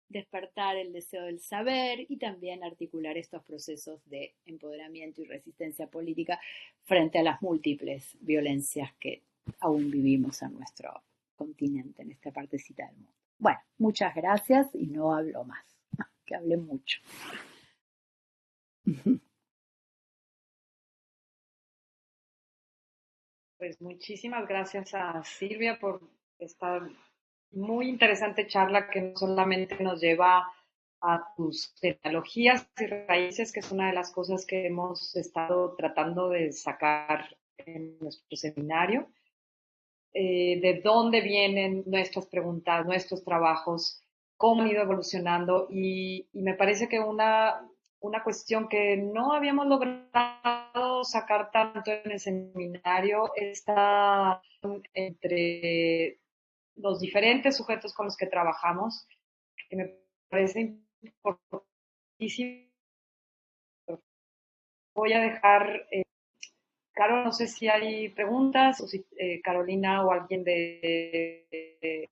despertar el deseo del saber y también articular estos procesos de empoderamiento y resistencia política frente a las múltiples violencias que aún vivimos en nuestro continente, en esta partecita del mundo. Bueno, muchas gracias y no hablo más, que hablé mucho. Pues muchísimas gracias a Silvia por esta muy interesante charla que no solamente nos lleva a tus genealogías y raíces, que es una de las cosas que hemos estado tratando de sacar en nuestro seminario, de dónde vienen nuestras preguntas, nuestros trabajos, cómo han ido evolucionando y me parece que una cuestión que no habíamos logrado sacar tanto en el seminario está entre los diferentes sujetos con los que trabajamos, que me parece importantísimo. Voy a dejar Caro, no sé si hay preguntas o si Carolina o alguien de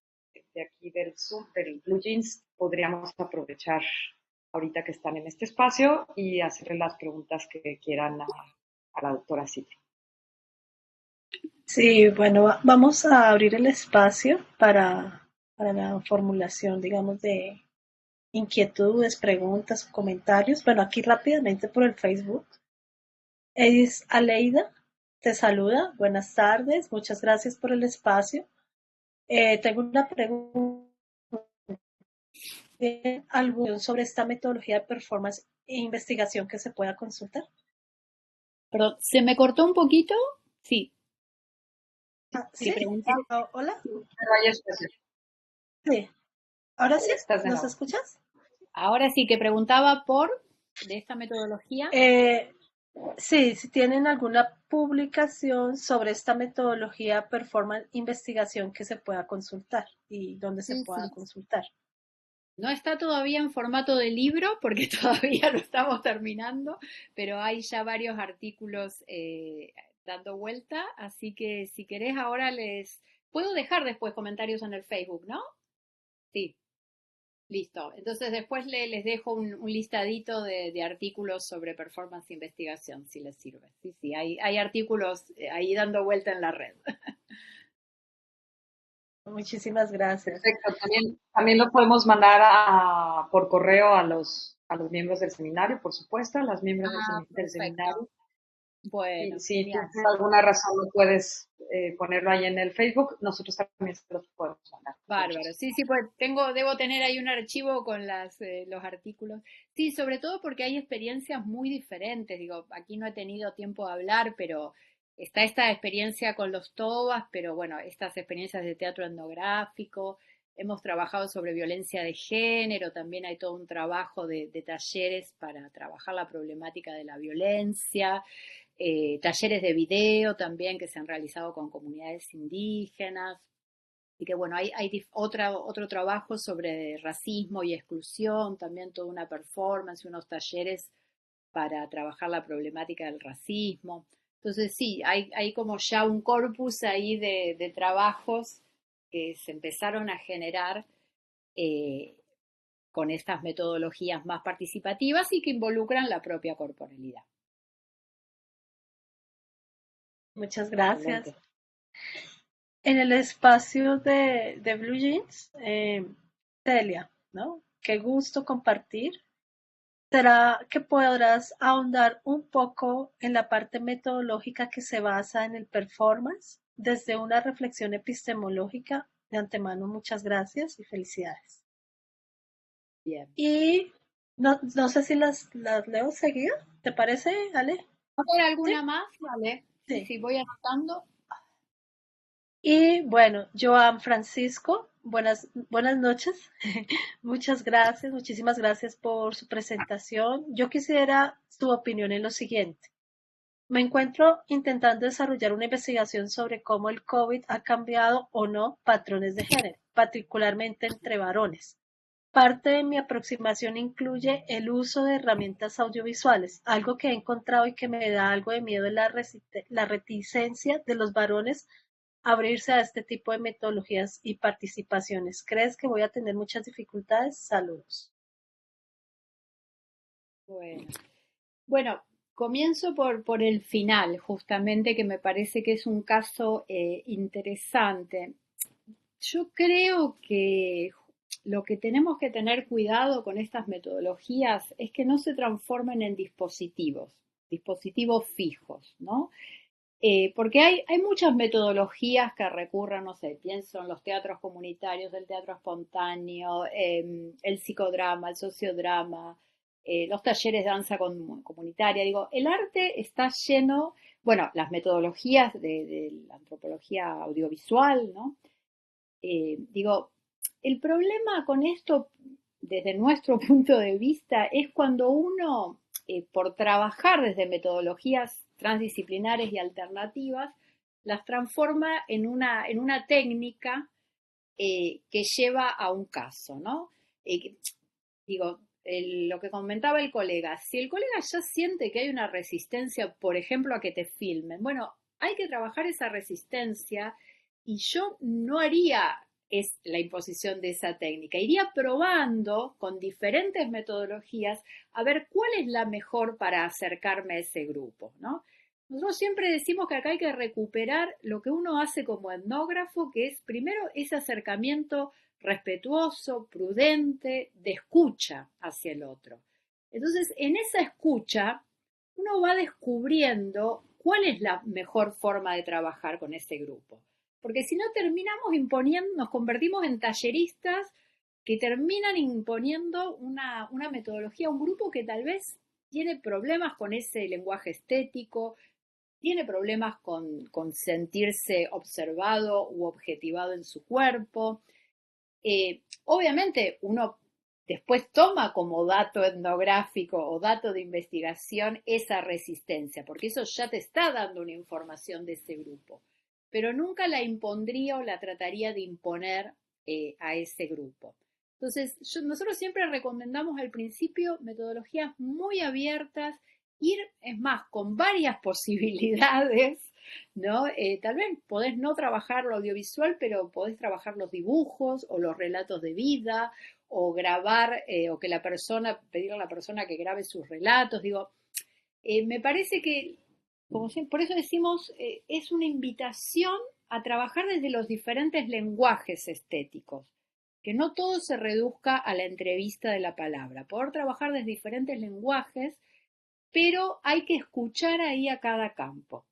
aquí del Zoom, del Blue Jeans, podríamos aprovechar ahorita que están en este espacio y hacerle las preguntas que quieran a la doctora Silvia. Sí, bueno, vamos a abrir el espacio para la formulación, digamos, de inquietudes, preguntas, comentarios. Bueno, aquí rápidamente por el Facebook. Es Aleida, te saluda. Buenas tardes, muchas gracias por el espacio. Tengo una pregunta. ¿Tienen algo sobre esta metodología de performance e investigación que se pueda consultar? Perdón, ¿se me cortó un poquito? Sí, ¿Sí? preguntaba. Hola. Pero hay espacio. Sí. ¿Ahora sí? Estás de ¿Nos nuevo. escuchas? Ahora sí que preguntaba de esta metodología. Sí, si tienen alguna publicación sobre esta metodología performance investigación que se pueda consultar y dónde se Sí, pueda sí. consultar. No está todavía en formato de libro porque todavía lo estamos terminando, pero hay ya varios artículos dando vuelta, así que si querés ahora puedo dejar después comentarios en el Facebook, ¿no? Sí, listo. Entonces después les dejo un listadito de artículos sobre performance e investigación, si les sirve. Sí, sí, hay artículos ahí dando vuelta en la red. Muchísimas gracias. Perfecto. También lo podemos mandar por correo a los miembros del seminario, por supuesto, a las miembros del Perfecto. seminario. Y Bueno, si tú genial. por alguna razón no puedes ponerlo ahí en el Facebook, nosotros también se los podemos mandar. Bárbaro, sí, sí, pues debo tener ahí un archivo con los artículos. Sí, sobre todo porque hay experiencias muy diferentes. Digo, aquí no he tenido tiempo de hablar, pero está esta experiencia con los TOBAS, pero bueno, estas experiencias de teatro etnográfico. Hemos trabajado sobre violencia de género, también hay todo un trabajo de talleres para trabajar la problemática de la violencia, talleres de video también que se han realizado con comunidades indígenas. Y que bueno, hay otro trabajo sobre racismo y exclusión, también toda una performance, unos talleres para trabajar la problemática del racismo. Entonces sí, hay como ya un corpus ahí de trabajos que se empezaron a generar eh, con estas metodologías más participativas y que involucran la propia corporalidad. Muchas gracias. Excelente. En el espacio de Blue Jeans, Celia, ¿no? Qué gusto compartir. ¿Será que podrás ahondar un poco en la parte metodológica que se basa en el performance desde una reflexión epistemológica? De antemano, muchas gracias y felicidades. Bien. Y no sé si las leo seguido, ¿te parece, Ale? ¿Va a haber Sí, alguna más? Vale. Sí, sí. sí, voy anotando. Y bueno, Joan Francisco, buenas noches. Muchas gracias, muchísimas gracias por su presentación. Yo quisiera su opinión en lo siguiente. Me encuentro intentando desarrollar una investigación sobre cómo el COVID ha cambiado o no patrones de género, particularmente entre varones. Parte de mi aproximación incluye el uso de herramientas audiovisuales. Algo que he encontrado y que me da algo de miedo es la reticencia de los varones a abrirse a este tipo de metodologías y participaciones. ¿Crees que voy a tener muchas dificultades? Saludos. Bueno, comienzo por el final, justamente, que me parece que es un caso interesante. Yo creo que lo que tenemos que tener cuidado con estas metodologías es que no se transformen en dispositivos fijos, ¿no? Porque hay muchas metodologías que recurren, no sé, pienso en los teatros comunitarios, el teatro espontáneo, el psicodrama, el sociodrama, los talleres de danza comunitaria. Digo, el arte está lleno, bueno, las metodologías de la antropología audiovisual, ¿no? Digo, el problema con esto, desde nuestro punto de vista, es cuando uno, por trabajar desde metodologías transdisciplinares y alternativas, las transforma en una técnica que lleva a un caso, ¿no? Digo, lo que comentaba el colega, si el colega ya siente que hay una resistencia, por ejemplo, a que te filmen, bueno, hay que trabajar esa resistencia y yo no haría la imposición de esa técnica, iría probando con diferentes metodologías a ver cuál es la mejor para acercarme a ese grupo, ¿no? Nosotros siempre decimos que acá hay que recuperar lo que uno hace como etnógrafo, que es primero ese acercamiento respetuoso, prudente, de escucha hacia el otro. Entonces, en esa escucha, uno va descubriendo cuál es la mejor forma de trabajar con ese grupo. Porque si no terminamos imponiendo, nos convertimos en talleristas que terminan imponiendo una metodología a un grupo que tal vez tiene problemas con ese lenguaje estético, tiene problemas con sentirse observado u objetivado en su cuerpo. Obviamente uno después toma como dato etnográfico o dato de investigación esa resistencia, porque eso ya te está dando una información de ese grupo, pero nunca la impondría o la trataría de imponer a ese grupo. Entonces, nosotros siempre recomendamos al principio metodologías muy abiertas, ir, es más, con varias posibilidades, ¿no? Tal vez podés no trabajar lo audiovisual, pero podés trabajar los dibujos o los relatos de vida, o grabar, o que la persona, pedirle a la persona que grabe sus relatos. Digo, me parece que, como siempre, por eso decimos, es una invitación a trabajar desde los diferentes lenguajes estéticos, que no todo se reduzca a la entrevista de la palabra, poder trabajar desde diferentes lenguajes, pero hay que escuchar ahí a cada campo.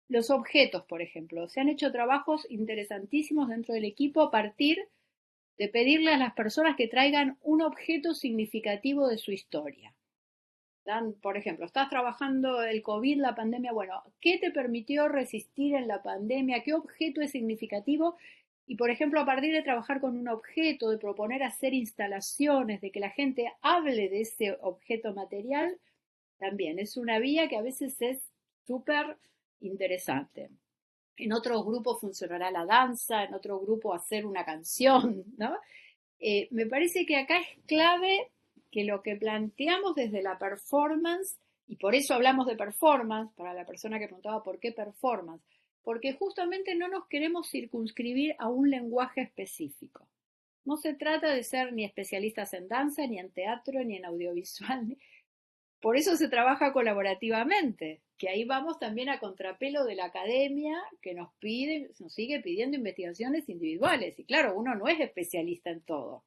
Los objetos, por ejemplo, se han hecho trabajos interesantísimos dentro del equipo a partir de pedirle a las personas que traigan un objeto significativo de su historia. Por ejemplo, estás trabajando el COVID, la pandemia, bueno, ¿qué te permitió resistir en la pandemia? ¿Qué objeto es significativo? Y, por ejemplo, a partir de trabajar con un objeto, de proponer hacer instalaciones, de que la gente hable de ese objeto material, también es una vía que a veces es súper interesante. En otros grupos funcionará la danza, en otro grupo hacer una canción, ¿no? Me parece que acá es clave que lo que planteamos desde la performance, y por eso hablamos de performance, para la persona que preguntaba por qué performance, porque justamente no nos queremos circunscribir a un lenguaje específico. No se trata de ser ni especialistas en danza, ni en teatro, ni en audiovisual. Por eso se trabaja colaborativamente, que ahí vamos también a contrapelo de la academia que nos sigue pidiendo investigaciones individuales. Y claro, uno no es especialista en todo.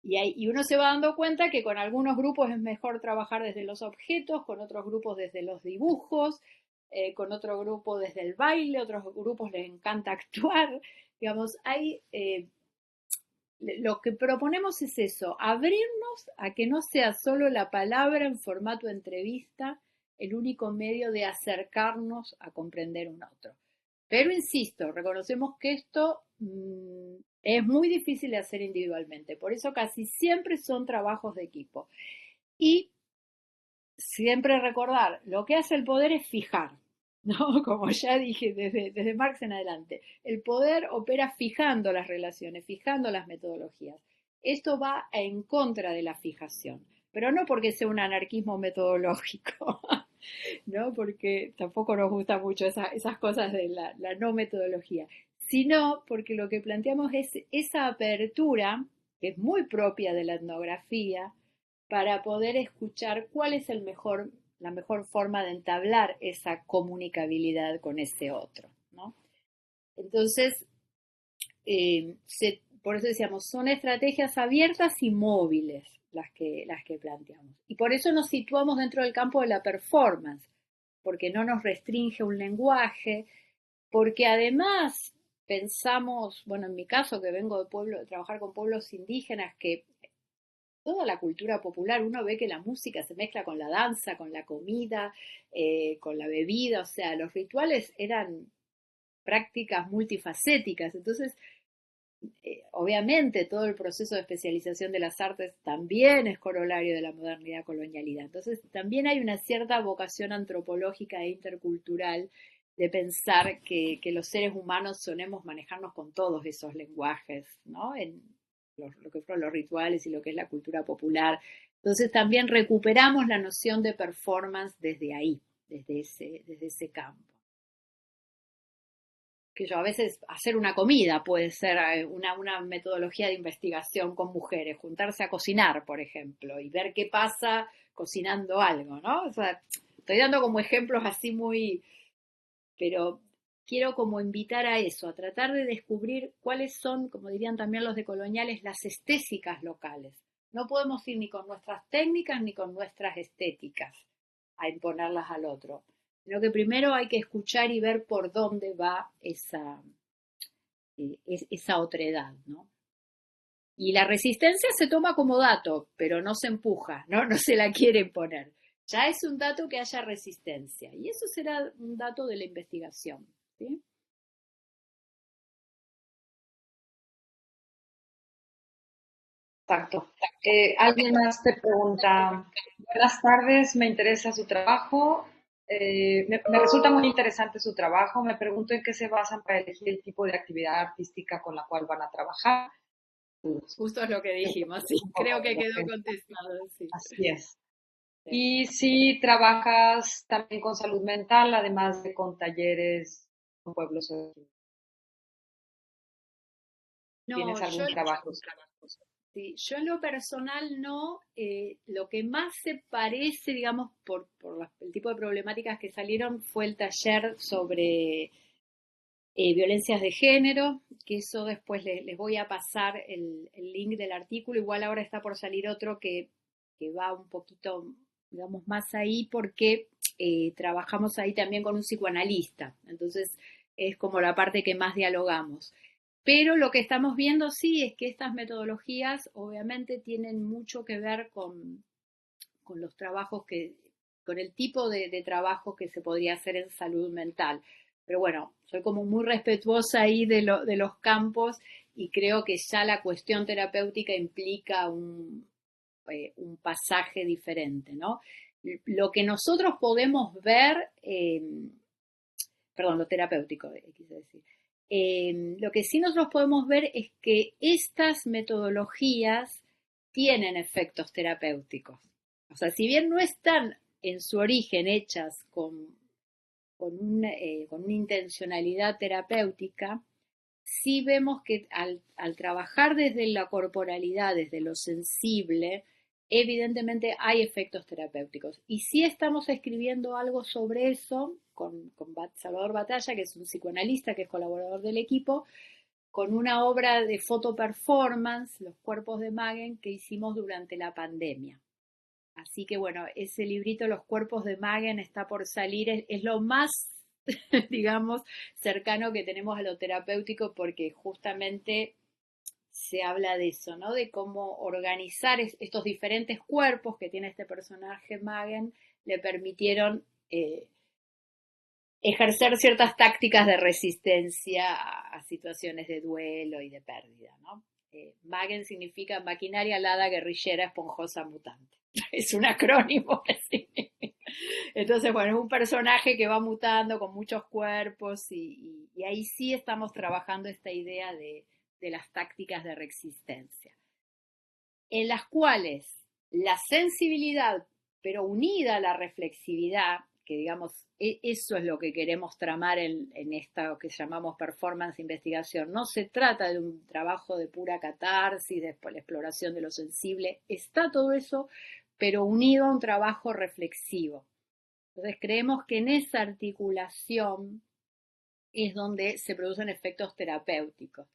Y uno se va dando cuenta que con algunos grupos es mejor trabajar desde los objetos, con otros grupos desde los dibujos, con otro grupo desde el baile, otros grupos les encanta actuar. Digamos, lo que proponemos es eso, abrirnos a que no sea solo la palabra en formato entrevista el único medio de acercarnos a comprender un otro. Pero insisto, reconocemos que esto es muy difícil de hacer individualmente, por eso casi siempre son trabajos de equipo. Y siempre recordar, lo que hace el poder es fijar, ¿no? Como ya dije desde Marx en adelante, el poder opera fijando las relaciones, fijando las metodologías. Esto va en contra de la fijación, pero no porque sea un anarquismo metodológico, ¿no? Porque tampoco nos gusta mucho esas cosas de la no metodología, sino porque lo que planteamos es esa apertura, que es muy propia de la etnografía, para poder escuchar cuál es la mejor forma de entablar esa comunicabilidad con ese otro, ¿no? Entonces, por eso decíamos, son estrategias abiertas y móviles las que planteamos. Y por eso nos situamos dentro del campo de la performance, porque no nos restringe un lenguaje, porque además pensamos, bueno, en mi caso que vengo de trabajar con pueblos indígenas, que toda la cultura popular, uno ve que la música se mezcla con la danza, con la comida, con la bebida, o sea, los rituales eran prácticas multifacéticas. Entonces, obviamente todo el proceso de especialización de las artes también es corolario de la modernidad colonialidad. Entonces, también hay una cierta vocación antropológica e intercultural de pensar que los seres humanos solemos manejarnos con todos esos lenguajes, ¿no? En lo que fueron los rituales y lo que es la cultura popular, Entonces también recuperamos la noción de performance desde ahí, desde ese campo. Que yo a veces hacer una comida puede ser una metodología de investigación con mujeres, juntarse a cocinar, por ejemplo, y ver qué pasa cocinando algo, ¿no? O sea, estoy dando como ejemplos así muy, pero quiero como invitar a eso, a tratar de descubrir cuáles son, como dirían también los decoloniales, las estésicas locales. No podemos ir ni con nuestras técnicas ni con nuestras estéticas a imponerlas al otro, sino que primero hay que escuchar y ver por dónde va esa otredad, ¿no? Y la resistencia se toma como dato, pero no se empuja, ¿no? No se la quiere imponer. Ya es un dato que haya resistencia, y eso será un dato de la investigación, ¿sí? Exacto. Alguien más te pregunta, buenas tardes, me interesa su trabajo, me resulta muy interesante su trabajo, me pregunto en qué se basan para elegir el tipo de actividad artística con la cual van a trabajar. Justo es lo que dijimos, sí, creo que quedó contestado, sí. Así es. Sí. Y si trabajas también con salud mental, además de con talleres con pueblos originarios. No, ¿Tienes algún trabajo? sí, yo en lo personal no, lo que más se parece, digamos, por el tipo de problemáticas que salieron fue el taller sobre violencias de género, que eso después les voy a pasar el link del artículo, igual ahora está por salir otro que va un poquito, digamos, más ahí porque trabajamos ahí también con un psicoanalista, entonces es como la parte que más dialogamos. Pero lo que estamos viendo sí es que estas metodologías obviamente tienen mucho que ver con los trabajos con el tipo de trabajo que se podría hacer en salud mental. Pero bueno, soy como muy respetuosa ahí de los campos y creo que ya la cuestión terapéutica implica un pasaje diferente, ¿no? Lo que nosotros podemos ver, perdón, lo terapéutico, quise decir. Lo que sí nosotros podemos ver es que estas metodologías tienen efectos terapéuticos. O sea, si bien no están en su origen hechas con una intencionalidad terapéutica, sí vemos que al trabajar desde la corporalidad, desde lo sensible, evidentemente hay efectos terapéuticos. Y sí estamos escribiendo algo sobre eso con Salvador Batalla, que es un psicoanalista, que es colaborador del equipo, con una obra de foto performance, Los cuerpos de Magen, que hicimos durante la pandemia. Así que bueno, ese librito, Los cuerpos de Magen, está por salir, es lo más, digamos, cercano que tenemos a lo terapéutico porque justamente se habla de eso, ¿no? De cómo organizar estos diferentes cuerpos que tiene este personaje Magen, le permitieron ejercer ciertas tácticas de resistencia a situaciones de duelo y de pérdida, ¿no? Magen significa maquinaria alada guerrillera esponjosa mutante. Es un acrónimo así. Entonces, bueno, es un personaje que va mutando con muchos cuerpos y ahí sí estamos trabajando esta idea de las tácticas de resistencia, en las cuales la sensibilidad, pero unida a la reflexividad, que digamos, eso es lo que queremos tramar en esta que llamamos performance investigación. No se trata de un trabajo de pura catarsis, de la exploración de lo sensible, está todo eso, pero unido a un trabajo reflexivo. Entonces creemos que en esa articulación es donde se producen efectos terapéuticos.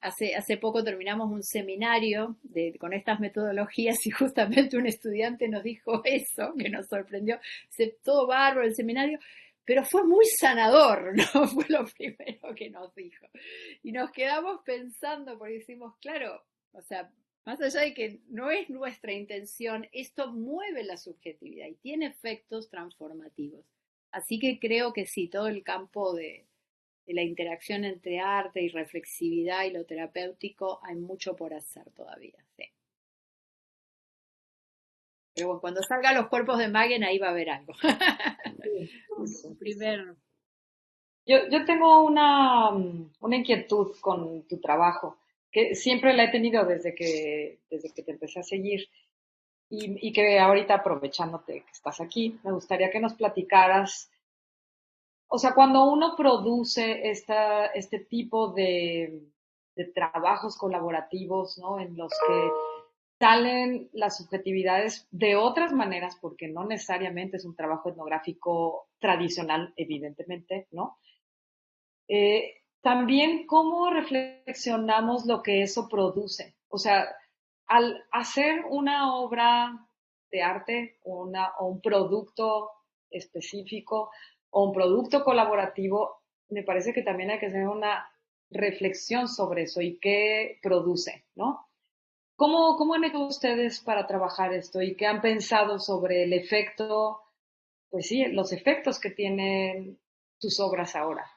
Hace poco terminamos un seminario con estas metodologías y justamente un estudiante nos dijo eso, que nos sorprendió. Todo bárbaro el seminario, pero fue muy sanador, ¿no? Fue lo primero que nos dijo. Y nos quedamos pensando, porque decimos, claro, o sea, más allá de que no es nuestra intención, esto mueve la subjetividad y tiene efectos transformativos. Así que creo que sí, todo el campo de la interacción entre arte y reflexividad y lo terapéutico, hay mucho por hacer todavía. Sí. Pero bueno, cuando salgan Los cuerpos de Magen, ahí va a haber algo. Sí. Primero. Yo tengo una inquietud con tu trabajo, que siempre la he tenido desde que te empecé a seguir. y que ahorita aprovechándote que estás aquí, me gustaría que nos platicaras, o sea, cuando uno produce este tipo de trabajos colaborativos, ¿no? En los que salen las subjetividades de otras maneras, porque no necesariamente es un trabajo etnográfico tradicional, evidentemente, ¿no? También cómo reflexionamos lo que eso produce. O sea, al hacer una obra de arte o un producto específico o un producto colaborativo, me parece que también hay que hacer una reflexión sobre eso y qué produce, ¿no? ¿Cómo han hecho ustedes para trabajar esto y qué han pensado sobre el efecto, pues sí, los efectos que tienen sus obras ahora?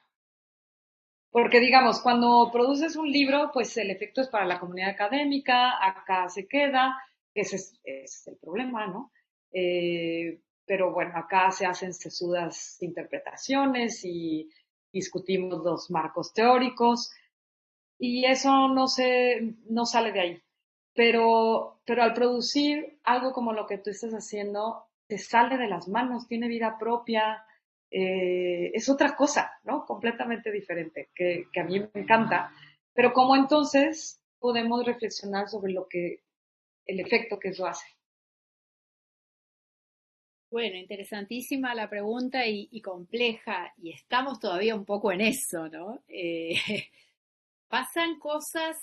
Porque digamos, cuando produces un libro, pues el efecto es para la comunidad académica, acá se queda, ese es el problema, ¿no? Pero bueno, acá se hacen sesudas interpretaciones y discutimos los marcos teóricos y eso no sale de ahí. Pero al producir algo como lo que tú estás haciendo, te sale de las manos, tiene vida propia, es otra cosa, ¿no? Completamente diferente, que a mí me encanta. Pero ¿cómo entonces podemos reflexionar sobre el efecto que eso hace? Bueno, interesantísima la pregunta y compleja, y estamos todavía un poco en eso, ¿no? Pasan cosas,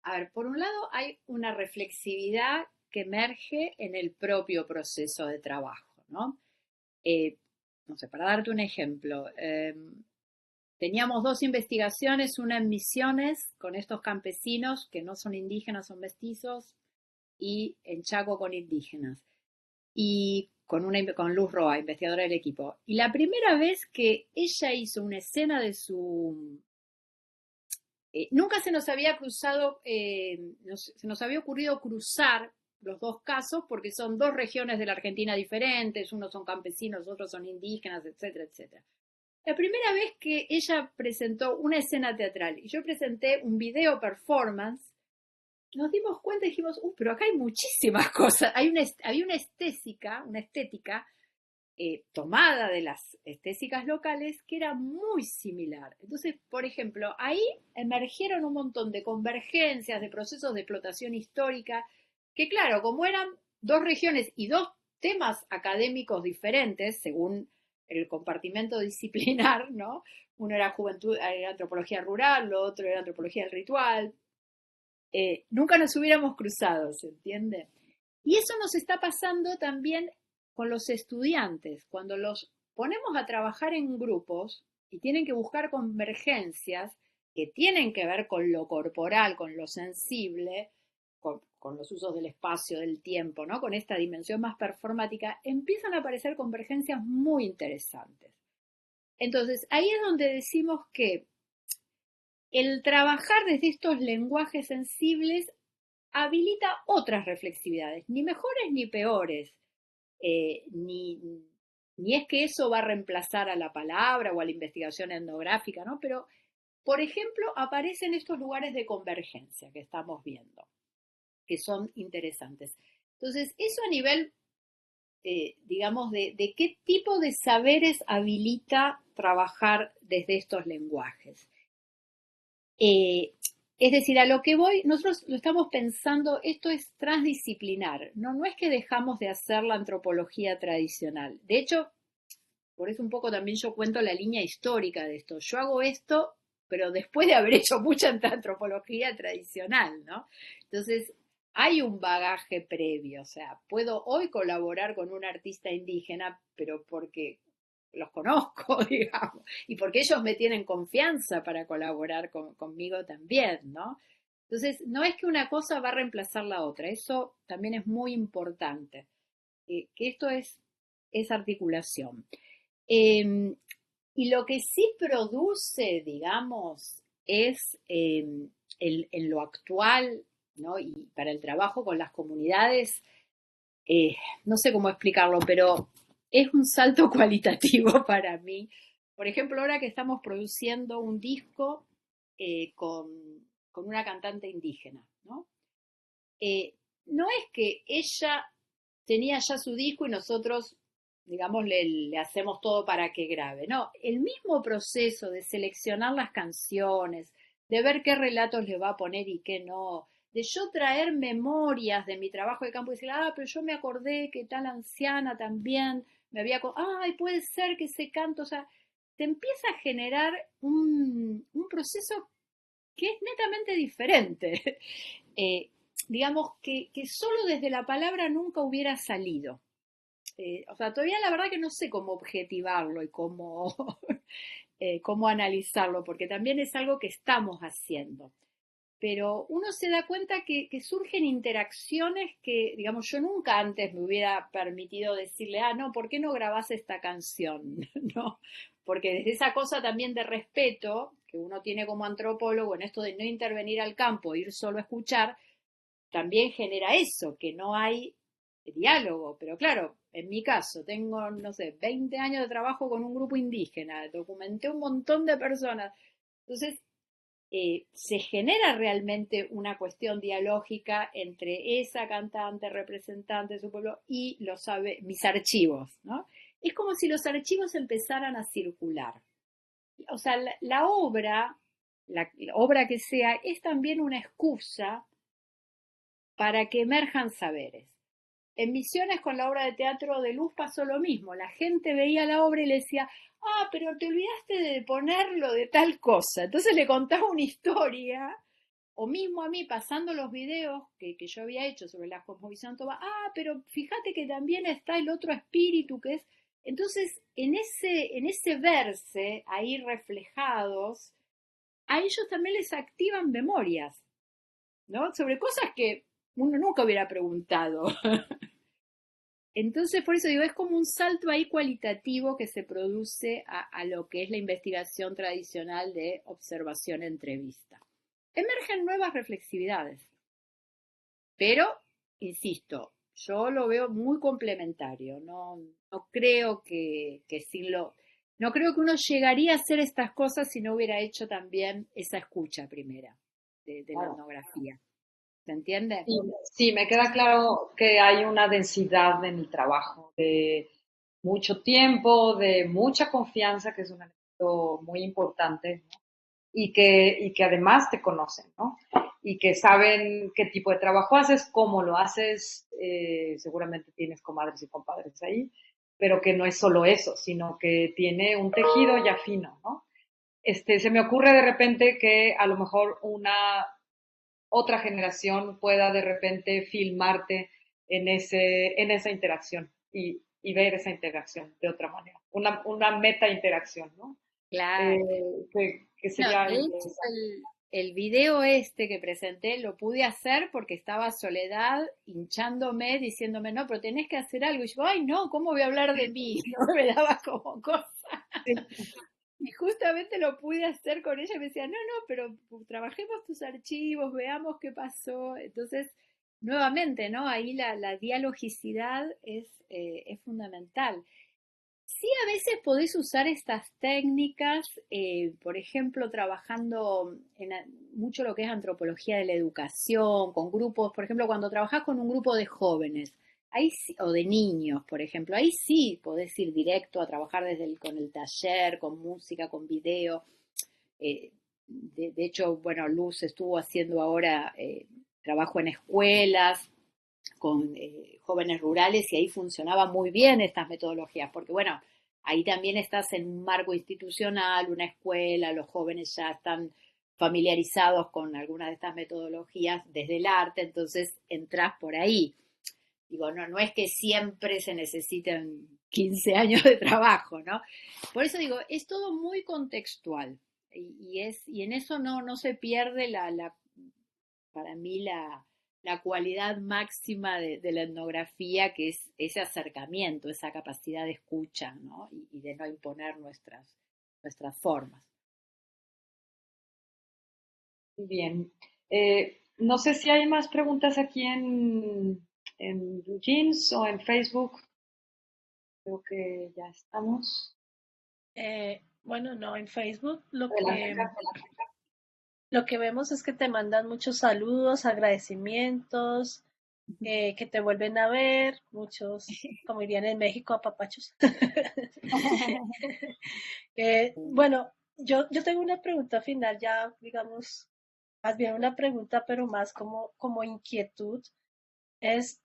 a ver, por un lado hay una reflexividad que emerge en el propio proceso de trabajo, ¿no? Eh, no sé, para darte un ejemplo, teníamos dos investigaciones, una en Misiones con estos campesinos que no son indígenas, son mestizos, y en Chaco con indígenas, y con Luz Roa, investigadora del equipo. Y la primera vez que ella hizo una escena de su... nunca se nos había cruzado, se nos había ocurrido cruzar los dos casos porque son dos regiones de la Argentina diferentes, unos son campesinos, otros son indígenas, etcétera, etcétera. La primera vez que ella presentó una escena teatral y yo presenté un video performance, nos dimos cuenta y dijimos, pero acá hay muchísimas cosas. Había una estética tomada de las estéticas locales que era muy similar. Entonces, por ejemplo, ahí emergieron un montón de convergencias, de procesos de explotación histórica, que claro, como eran dos regiones y dos temas académicos diferentes, según el compartimento disciplinar, ¿no? Uno era juventud, era antropología rural, lo otro era antropología del ritual. Nunca nos hubiéramos cruzado, ¿se entiende? Y eso nos está pasando también con los estudiantes. Cuando los ponemos a trabajar en grupos y tienen que buscar convergencias que tienen que ver con lo corporal, con lo sensible, con los usos del espacio, del tiempo, ¿no? Con esta dimensión más performática, empiezan a aparecer convergencias muy interesantes. Entonces, ahí es donde decimos que el trabajar desde estos lenguajes sensibles habilita otras reflexividades, ni mejores ni peores, ni, ni es que eso va a reemplazar a la palabra o a la investigación etnográfica, ¿no? Pero, por ejemplo, aparecen estos lugares de convergencia que estamos viendo, que son interesantes. Entonces, eso a nivel, digamos, de qué tipo de saberes habilita trabajar desde estos lenguajes. Es decir, a lo que voy, nosotros lo estamos pensando, esto es transdisciplinar, no es que dejamos de hacer la antropología tradicional. De hecho, por eso un poco también yo cuento la línea histórica de esto. Yo hago esto, pero después de haber hecho mucha antropología tradicional, ¿no? Entonces, hay un bagaje previo, o sea, puedo hoy colaborar con un artista indígena, pero porque los conozco, digamos, y porque ellos me tienen confianza para colaborar conmigo también, ¿no? Entonces, no es que una cosa va a reemplazar la otra, eso también es muy importante, que esto es articulación. Y lo que sí produce, digamos, es en lo actual, ¿no? Y para el trabajo con las comunidades, no sé cómo explicarlo, pero es un salto cualitativo para mí. Por ejemplo, ahora que estamos produciendo un disco con una cantante indígena, ¿no? no es que ella tenía ya su disco y nosotros, digamos, le hacemos todo para que grabe. No, el mismo proceso de seleccionar las canciones, de ver qué relatos le va a poner y qué no, de yo traer memorias de mi trabajo de campo y decir, pero yo me acordé que tal anciana también me había, ay, puede ser que ese canto, o sea, te empieza a generar un proceso que es netamente diferente. Eh, digamos que solo desde la palabra nunca hubiera salido. O sea, todavía la verdad que no sé cómo objetivarlo y cómo, cómo analizarlo, porque también es algo que estamos haciendo. Pero uno se da cuenta que surgen interacciones que, digamos, yo nunca antes me hubiera permitido decirle, no, ¿por qué no grabás esta canción? ¿No? Porque desde esa cosa también de respeto que uno tiene como antropólogo en esto de no intervenir al campo, ir solo a escuchar, también genera eso, que no hay diálogo. Pero claro, en mi caso, tengo, no sé, 20 años de trabajo con un grupo indígena, documenté un montón de personas. Entonces, se genera realmente una cuestión dialógica entre esa cantante representante de su pueblo y mis archivos, ¿no? Es como si los archivos empezaran a circular. O sea, la obra que sea, es también una excusa para que emerjan saberes. En Misiones, con la obra de teatro de Luz, pasó lo mismo. La gente veía la obra y le decía, pero te olvidaste de ponerlo de tal cosa. Entonces le contaba una historia, o mismo a mí pasando los videos que yo había hecho sobre la cosmovisión toba, pero fíjate que también está el otro espíritu que es. Entonces, en ese verse ahí reflejados, a ellos también les activan memorias, ¿no? Sobre cosas que uno nunca hubiera preguntado. Entonces, por eso digo, es como un salto ahí cualitativo que se produce a lo que es la investigación tradicional de observación-entrevista. Emergen nuevas reflexividades, pero, insisto, yo lo veo muy complementario. No creo no creo que uno llegaría a hacer estas cosas si no hubiera hecho también esa escucha primera de la etnografía. ¿Se entiende? Sí, me queda claro que hay una densidad en el trabajo, de mucho tiempo, de mucha confianza, que es un elemento muy importante, ¿no? Y que además te conocen, ¿no? Y que saben qué tipo de trabajo haces, cómo lo haces, seguramente tienes comadres y compadres ahí, pero que no es solo eso, sino que tiene un tejido ya fino, ¿no? Se me ocurre de repente que a lo mejor una otra generación pueda de repente filmarte en esa interacción y ver esa interacción de otra manera. Una meta interacción, ¿no? Claro. Que sería De hecho, el video este que presenté lo pude hacer porque estaba Soledad hinchándome, diciéndome, no, pero tenés que hacer algo. Y yo, ay, no, ¿cómo voy a hablar de mí? No me daba como cosa. Y justamente lo pude hacer con ella. Me decía, no, pero trabajemos tus archivos, veamos qué pasó. Entonces, nuevamente, ¿no? Ahí la dialogicidad es fundamental. Sí, a veces podés usar estas técnicas, por ejemplo, trabajando en mucho lo que es antropología de la educación, con grupos, por ejemplo, cuando trabajás con un grupo de jóvenes, o de niños, por ejemplo, ahí sí podés ir directo a trabajar con el taller, con música, con video. De hecho, bueno, Luz estuvo haciendo ahora trabajo en escuelas, con jóvenes rurales y ahí funcionaba muy bien estas metodologías, porque bueno, ahí también estás en un marco institucional, una escuela, los jóvenes ya están familiarizados con algunas de estas metodologías desde el arte, entonces entras por ahí. Digo, no es que siempre se necesiten 15 años de trabajo, ¿no? Por eso digo, es todo muy contextual y en eso no se pierde para mí la cualidad máxima de la etnografía, que es ese acercamiento, esa capacidad de escucha, ¿no? Y de no imponer nuestras formas. Muy bien. No sé si hay más preguntas aquí en Jeans o en Facebook. Creo que ya estamos. Bueno, no, en Facebook Adelante, lo que vemos es que te mandan muchos saludos, agradecimientos. que te vuelven a ver, muchos, como dirían en México, apapachos. Bueno, yo tengo una pregunta final, ya digamos, más bien una pregunta, pero más como inquietud, es,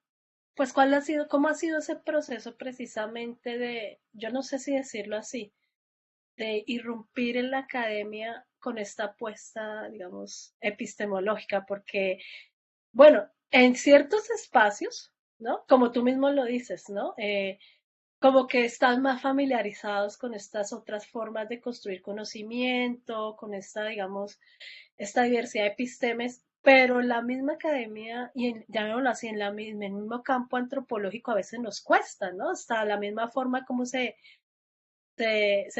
pues, ¿cuál ha sido, cómo ha sido ese proceso precisamente de, yo no sé si decirlo así, de irrumpir en la academia con esta apuesta, digamos, epistemológica? Porque, bueno, en ciertos espacios, ¿no? Como tú mismo lo dices, ¿no? Como que están más familiarizados con estas otras formas de construir conocimiento, con esta, digamos, esta diversidad de epistemes, pero la misma academia, y llamémoslo así, en el mismo campo antropológico a veces nos cuesta, ¿no? Hasta la misma forma como se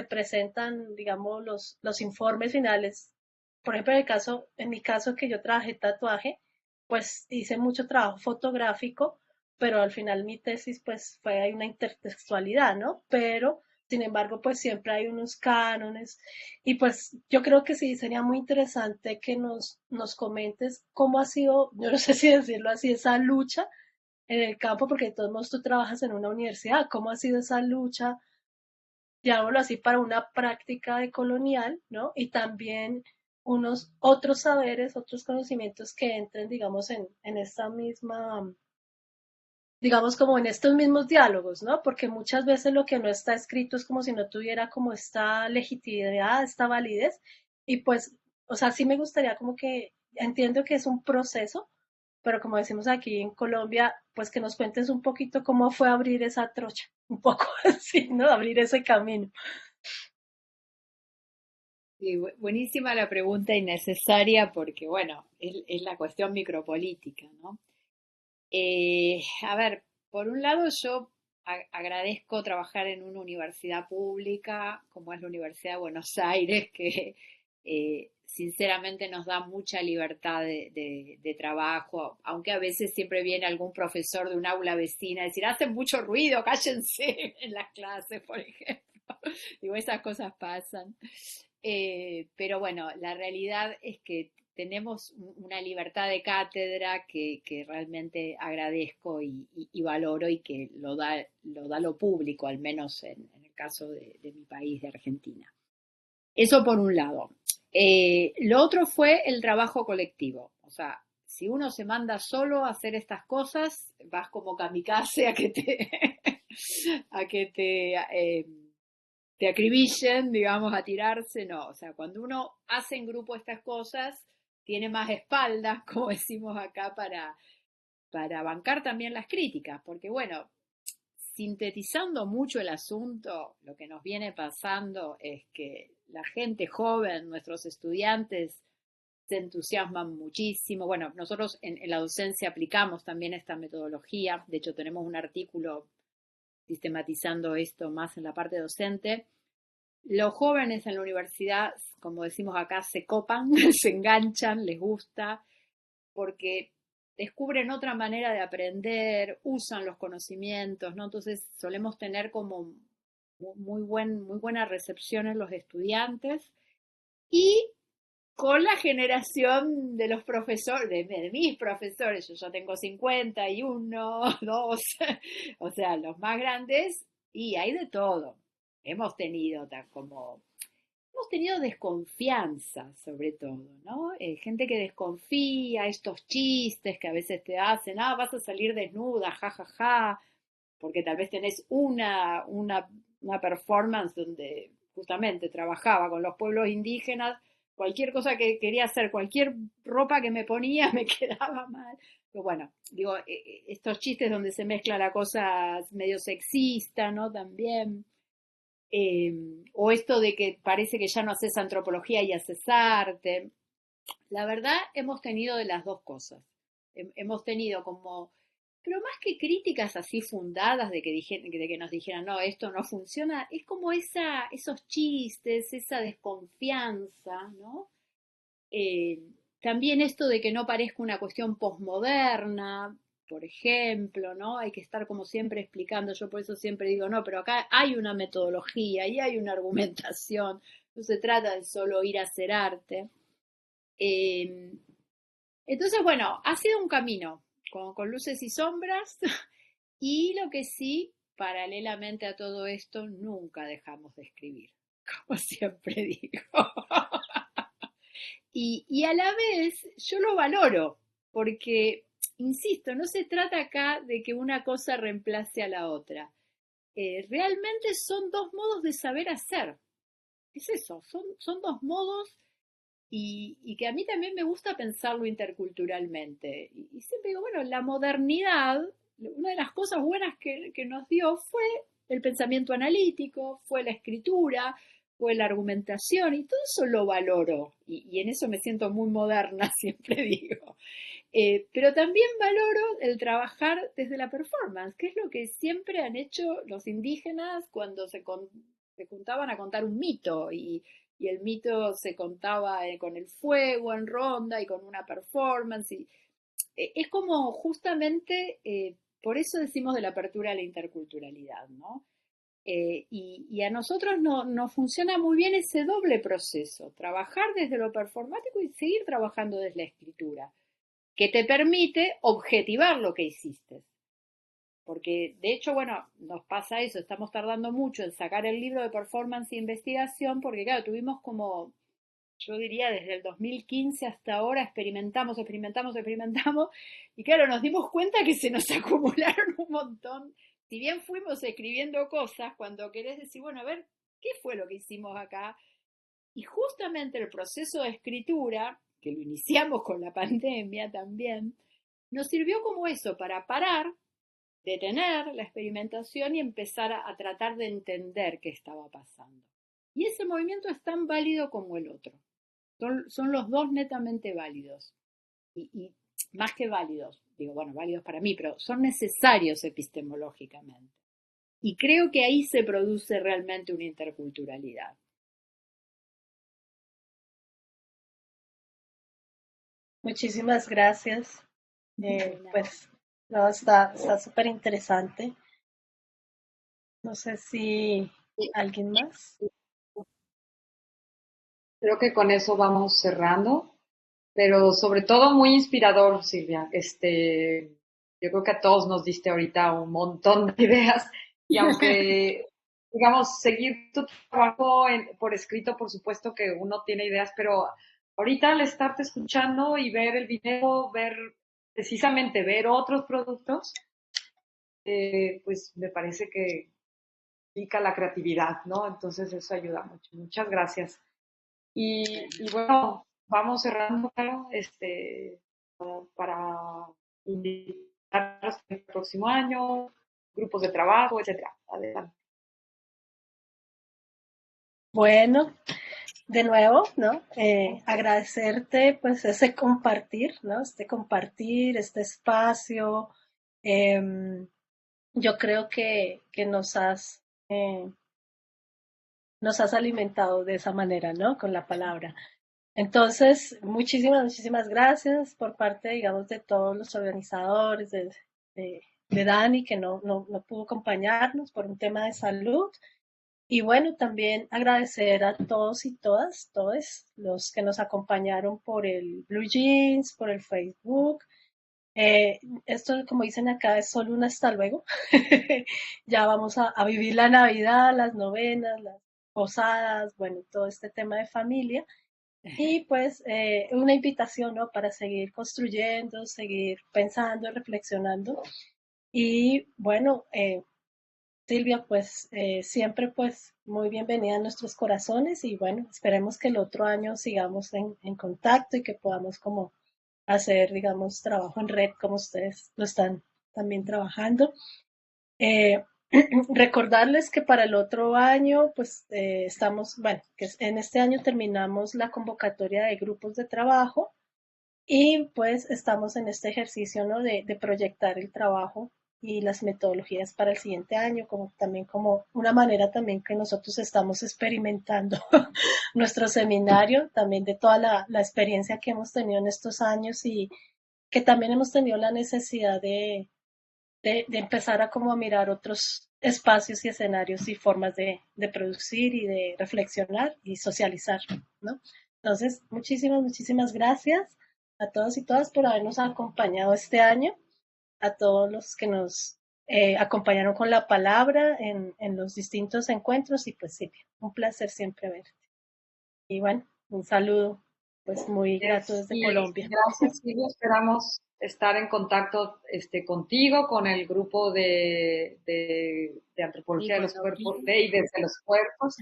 presentan, digamos, los informes finales. Por ejemplo, en mi caso que yo trabajé tatuaje, pues hice mucho trabajo fotográfico, pero al final mi tesis pues fue hay una intertextualidad, ¿no? Pero sin embargo, pues siempre hay unos cánones y pues yo creo que sí sería muy interesante que nos comentes cómo ha sido, yo no sé si decirlo así, esa lucha en el campo, porque de todos modos tú trabajas en una universidad, cómo ha sido esa lucha, llamémoslo así, para una práctica de colonial, ¿no? Y también unos otros saberes, otros conocimientos que entren, digamos, en esta misma, digamos, como en estos mismos diálogos, ¿no? Porque muchas veces lo que no está escrito es como si no tuviera como esta legitimidad, esta validez. Y pues, o sea, sí me gustaría como que, entiendo que es un proceso, pero como decimos aquí en Colombia, pues que nos cuentes un poquito cómo fue abrir esa trocha, un poco así, ¿no? Abrir ese camino. Sí, buenísima la pregunta y necesaria porque, bueno, es la cuestión micropolítica, ¿no? A ver, por un lado yo agradezco trabajar en una universidad pública como es la Universidad de Buenos Aires, que sinceramente nos da mucha libertad de trabajo, aunque a veces siempre viene algún profesor de un aula vecina a decir, hacen mucho ruido, cállense en las clases, por ejemplo. Digo, esas cosas pasan. Pero bueno, la realidad es que tenemos una libertad de cátedra que realmente agradezco y valoro y que lo da lo público, al menos en el caso de mi país, de Argentina. Eso por un lado. Lo otro fue el trabajo colectivo. O sea, si uno se manda solo a hacer estas cosas, vas como kamikaze a que a que te acribillen, digamos, a tirarse, no. O sea, cuando uno hace en grupo estas cosas, tiene más espaldas, como decimos acá, para bancar también las críticas, porque bueno, sintetizando mucho el asunto, lo que nos viene pasando es que la gente joven, nuestros estudiantes, se entusiasman muchísimo. Bueno, nosotros en la docencia aplicamos también esta metodología, de hecho tenemos un artículo sistematizando esto más en la parte docente. Los jóvenes en la universidad, como decimos acá, se copan, se enganchan, les gusta, porque descubren otra manera de aprender, usan los conocimientos, ¿no? Entonces solemos tener como muy buena recepción en los estudiantes y con la generación de los profesores, de mis profesores, yo ya tengo 51, 2, o sea, los más grandes, y hay de todo. Hemos tenido hemos tenido desconfianza, sobre todo, ¿no? Gente que desconfía, estos chistes que a veces te hacen, vas a salir desnuda, ja, ja, ja, porque tal vez tenés una performance donde justamente trabajaba con los pueblos indígenas, cualquier cosa que quería hacer, cualquier ropa que me ponía me quedaba mal. Pero bueno, digo, estos chistes donde se mezcla la cosa medio sexista, ¿no? También. O esto de que parece que ya no haces antropología y haces arte. La verdad, hemos tenido de las dos cosas. Hemos tenido como, pero más que críticas así fundadas de que nos dijeran, no, esto no funciona, es como esos chistes, esa desconfianza, ¿no? Eh, También esto de que no parezca una cuestión posmoderna, por ejemplo, ¿no? Hay que estar como siempre explicando, yo por eso siempre digo, no, pero acá hay una metodología y hay una argumentación, no se trata de solo ir a hacer arte. Eh, entonces, bueno, ha sido un camino. con luces y sombras. Y lo que sí, paralelamente a todo esto, nunca dejamos de escribir, como siempre digo. Y a la vez yo lo valoro, porque, insisto, no se trata acá de que una cosa reemplace a la otra. Realmente son dos modos de saber hacer. Es eso, son dos modos y que a mí también me gusta pensarlo interculturalmente. Y siempre digo, bueno, la modernidad, una de las cosas buenas que nos dio fue el pensamiento analítico, fue la escritura, fue la argumentación, y todo eso lo valoro. Y en eso me siento muy moderna, siempre digo. Pero también valoro el trabajar desde la performance, que es lo que siempre han hecho los indígenas cuando se juntaban a contar un mito y el mito se contaba con el fuego en ronda y con una performance. Es como justamente, por eso decimos de la apertura a la interculturalidad, ¿no? Y a nosotros nos funciona muy bien ese doble proceso, trabajar desde lo performático y seguir trabajando desde la escritura, que te permite objetivar lo que hiciste. Porque de hecho, bueno, nos pasa eso, estamos tardando mucho en sacar el libro de performance e investigación, porque claro, tuvimos como, yo diría desde el 2015 hasta ahora, experimentamos, y claro, nos dimos cuenta que se nos acumularon un montón. Si bien fuimos escribiendo cosas, cuando querés decir, bueno, a ver, ¿qué fue lo que hicimos acá? Y justamente el proceso de escritura, que lo iniciamos con la pandemia también, nos sirvió como eso, para parar, detener la experimentación y empezar a tratar de entender qué estaba pasando. Y ese movimiento es tan válido como el otro. Son los dos netamente válidos. Y más que válidos, digo, bueno, válidos para mí, pero son necesarios epistemológicamente. Y creo que ahí se produce realmente una interculturalidad. Muchísimas gracias. Pues no, está súper interesante. No sé si alguien más. Creo que con eso vamos cerrando, pero sobre todo muy inspirador, Silvia. Yo creo que a todos nos diste ahorita un montón de ideas y aunque, digamos, seguir tu trabajo por escrito, por supuesto que uno tiene ideas, pero ahorita al estarte escuchando y ver el video, precisamente ver otros productos, pues me parece que pica la creatividad, ¿no? Entonces eso ayuda mucho. Muchas gracias. Y bueno, vamos cerrando, claro, para invitarlos el próximo año, grupos de trabajo, etcétera. Adelante. Bueno, de nuevo, ¿no? Agradecerte, pues, ese compartir, ¿no? Este compartir, este espacio. Yo creo que nos has alimentado de esa manera, ¿no? Con la palabra. Entonces, muchísimas gracias por parte, digamos, de todos los organizadores, de Dani, que no pudo acompañarnos por un tema de salud. Y bueno, también agradecer a todos y todos los que nos acompañaron por el Blue Jeans, por el Facebook. Esto, como dicen acá, es solo un hasta luego. Ya vamos a vivir la Navidad, las novenas, las posadas, bueno, todo este tema de familia. Y pues una invitación, ¿no? Para seguir construyendo, seguir pensando, reflexionando. Y bueno, Silvia, pues siempre pues muy bienvenida a nuestros corazones y bueno, esperemos que el otro año sigamos en contacto y que podamos como hacer, digamos, trabajo en red como ustedes lo están también trabajando. Eh, recordarles que para el otro año, pues estamos, bueno, que en este año terminamos la convocatoria de grupos de trabajo y pues estamos en este ejercicio, ¿no? de proyectar el trabajo y las metodologías para el siguiente año, como también como una manera también que nosotros estamos experimentando nuestro seminario, también de toda la experiencia que hemos tenido en estos años y que también hemos tenido la necesidad de empezar a como mirar otros espacios y escenarios y formas de producir y de reflexionar y socializar, ¿no? Entonces, muchísimas gracias a todos y todas por habernos acompañado este año. a todos los que nos acompañaron con la palabra en los distintos encuentros y pues Silvia, un placer siempre verte. Y bueno, un saludo pues muy grato desde Colombia. Gracias, Silvia. Esperamos estar en contacto contigo, con el grupo de antropología de los cuerpos, de los cuerpos.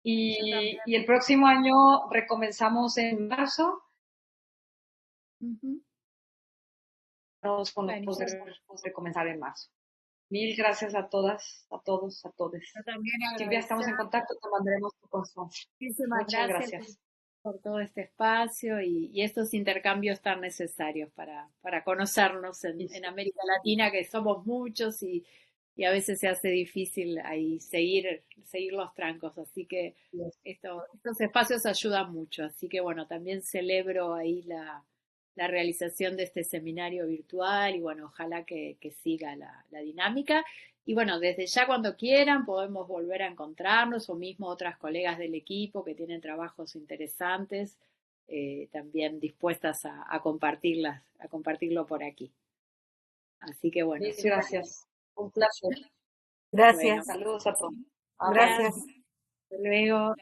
Y el próximo año recomenzamos en marzo. Nos podemos recomenzar en marzo. Mil gracias a todas, a todos, a todos. Silvia, estamos en contacto, te mandaremos tu constancia. Muchas gracias por todo este espacio y estos intercambios tan necesarios para conocernos en América Latina, que somos muchos y a veces se hace difícil ahí seguir los trancos, así que estos espacios ayudan mucho, así que bueno, también celebro ahí la realización de este seminario virtual y bueno, ojalá que siga la dinámica. Y bueno, desde ya cuando quieran podemos volver a encontrarnos o mismo otras colegas del equipo que tienen trabajos interesantes, también dispuestas a compartirlo por aquí. Así que bueno. Muchas gracias. Un placer. Gracias. Bueno, saludos a todos. Gracias. Hasta luego.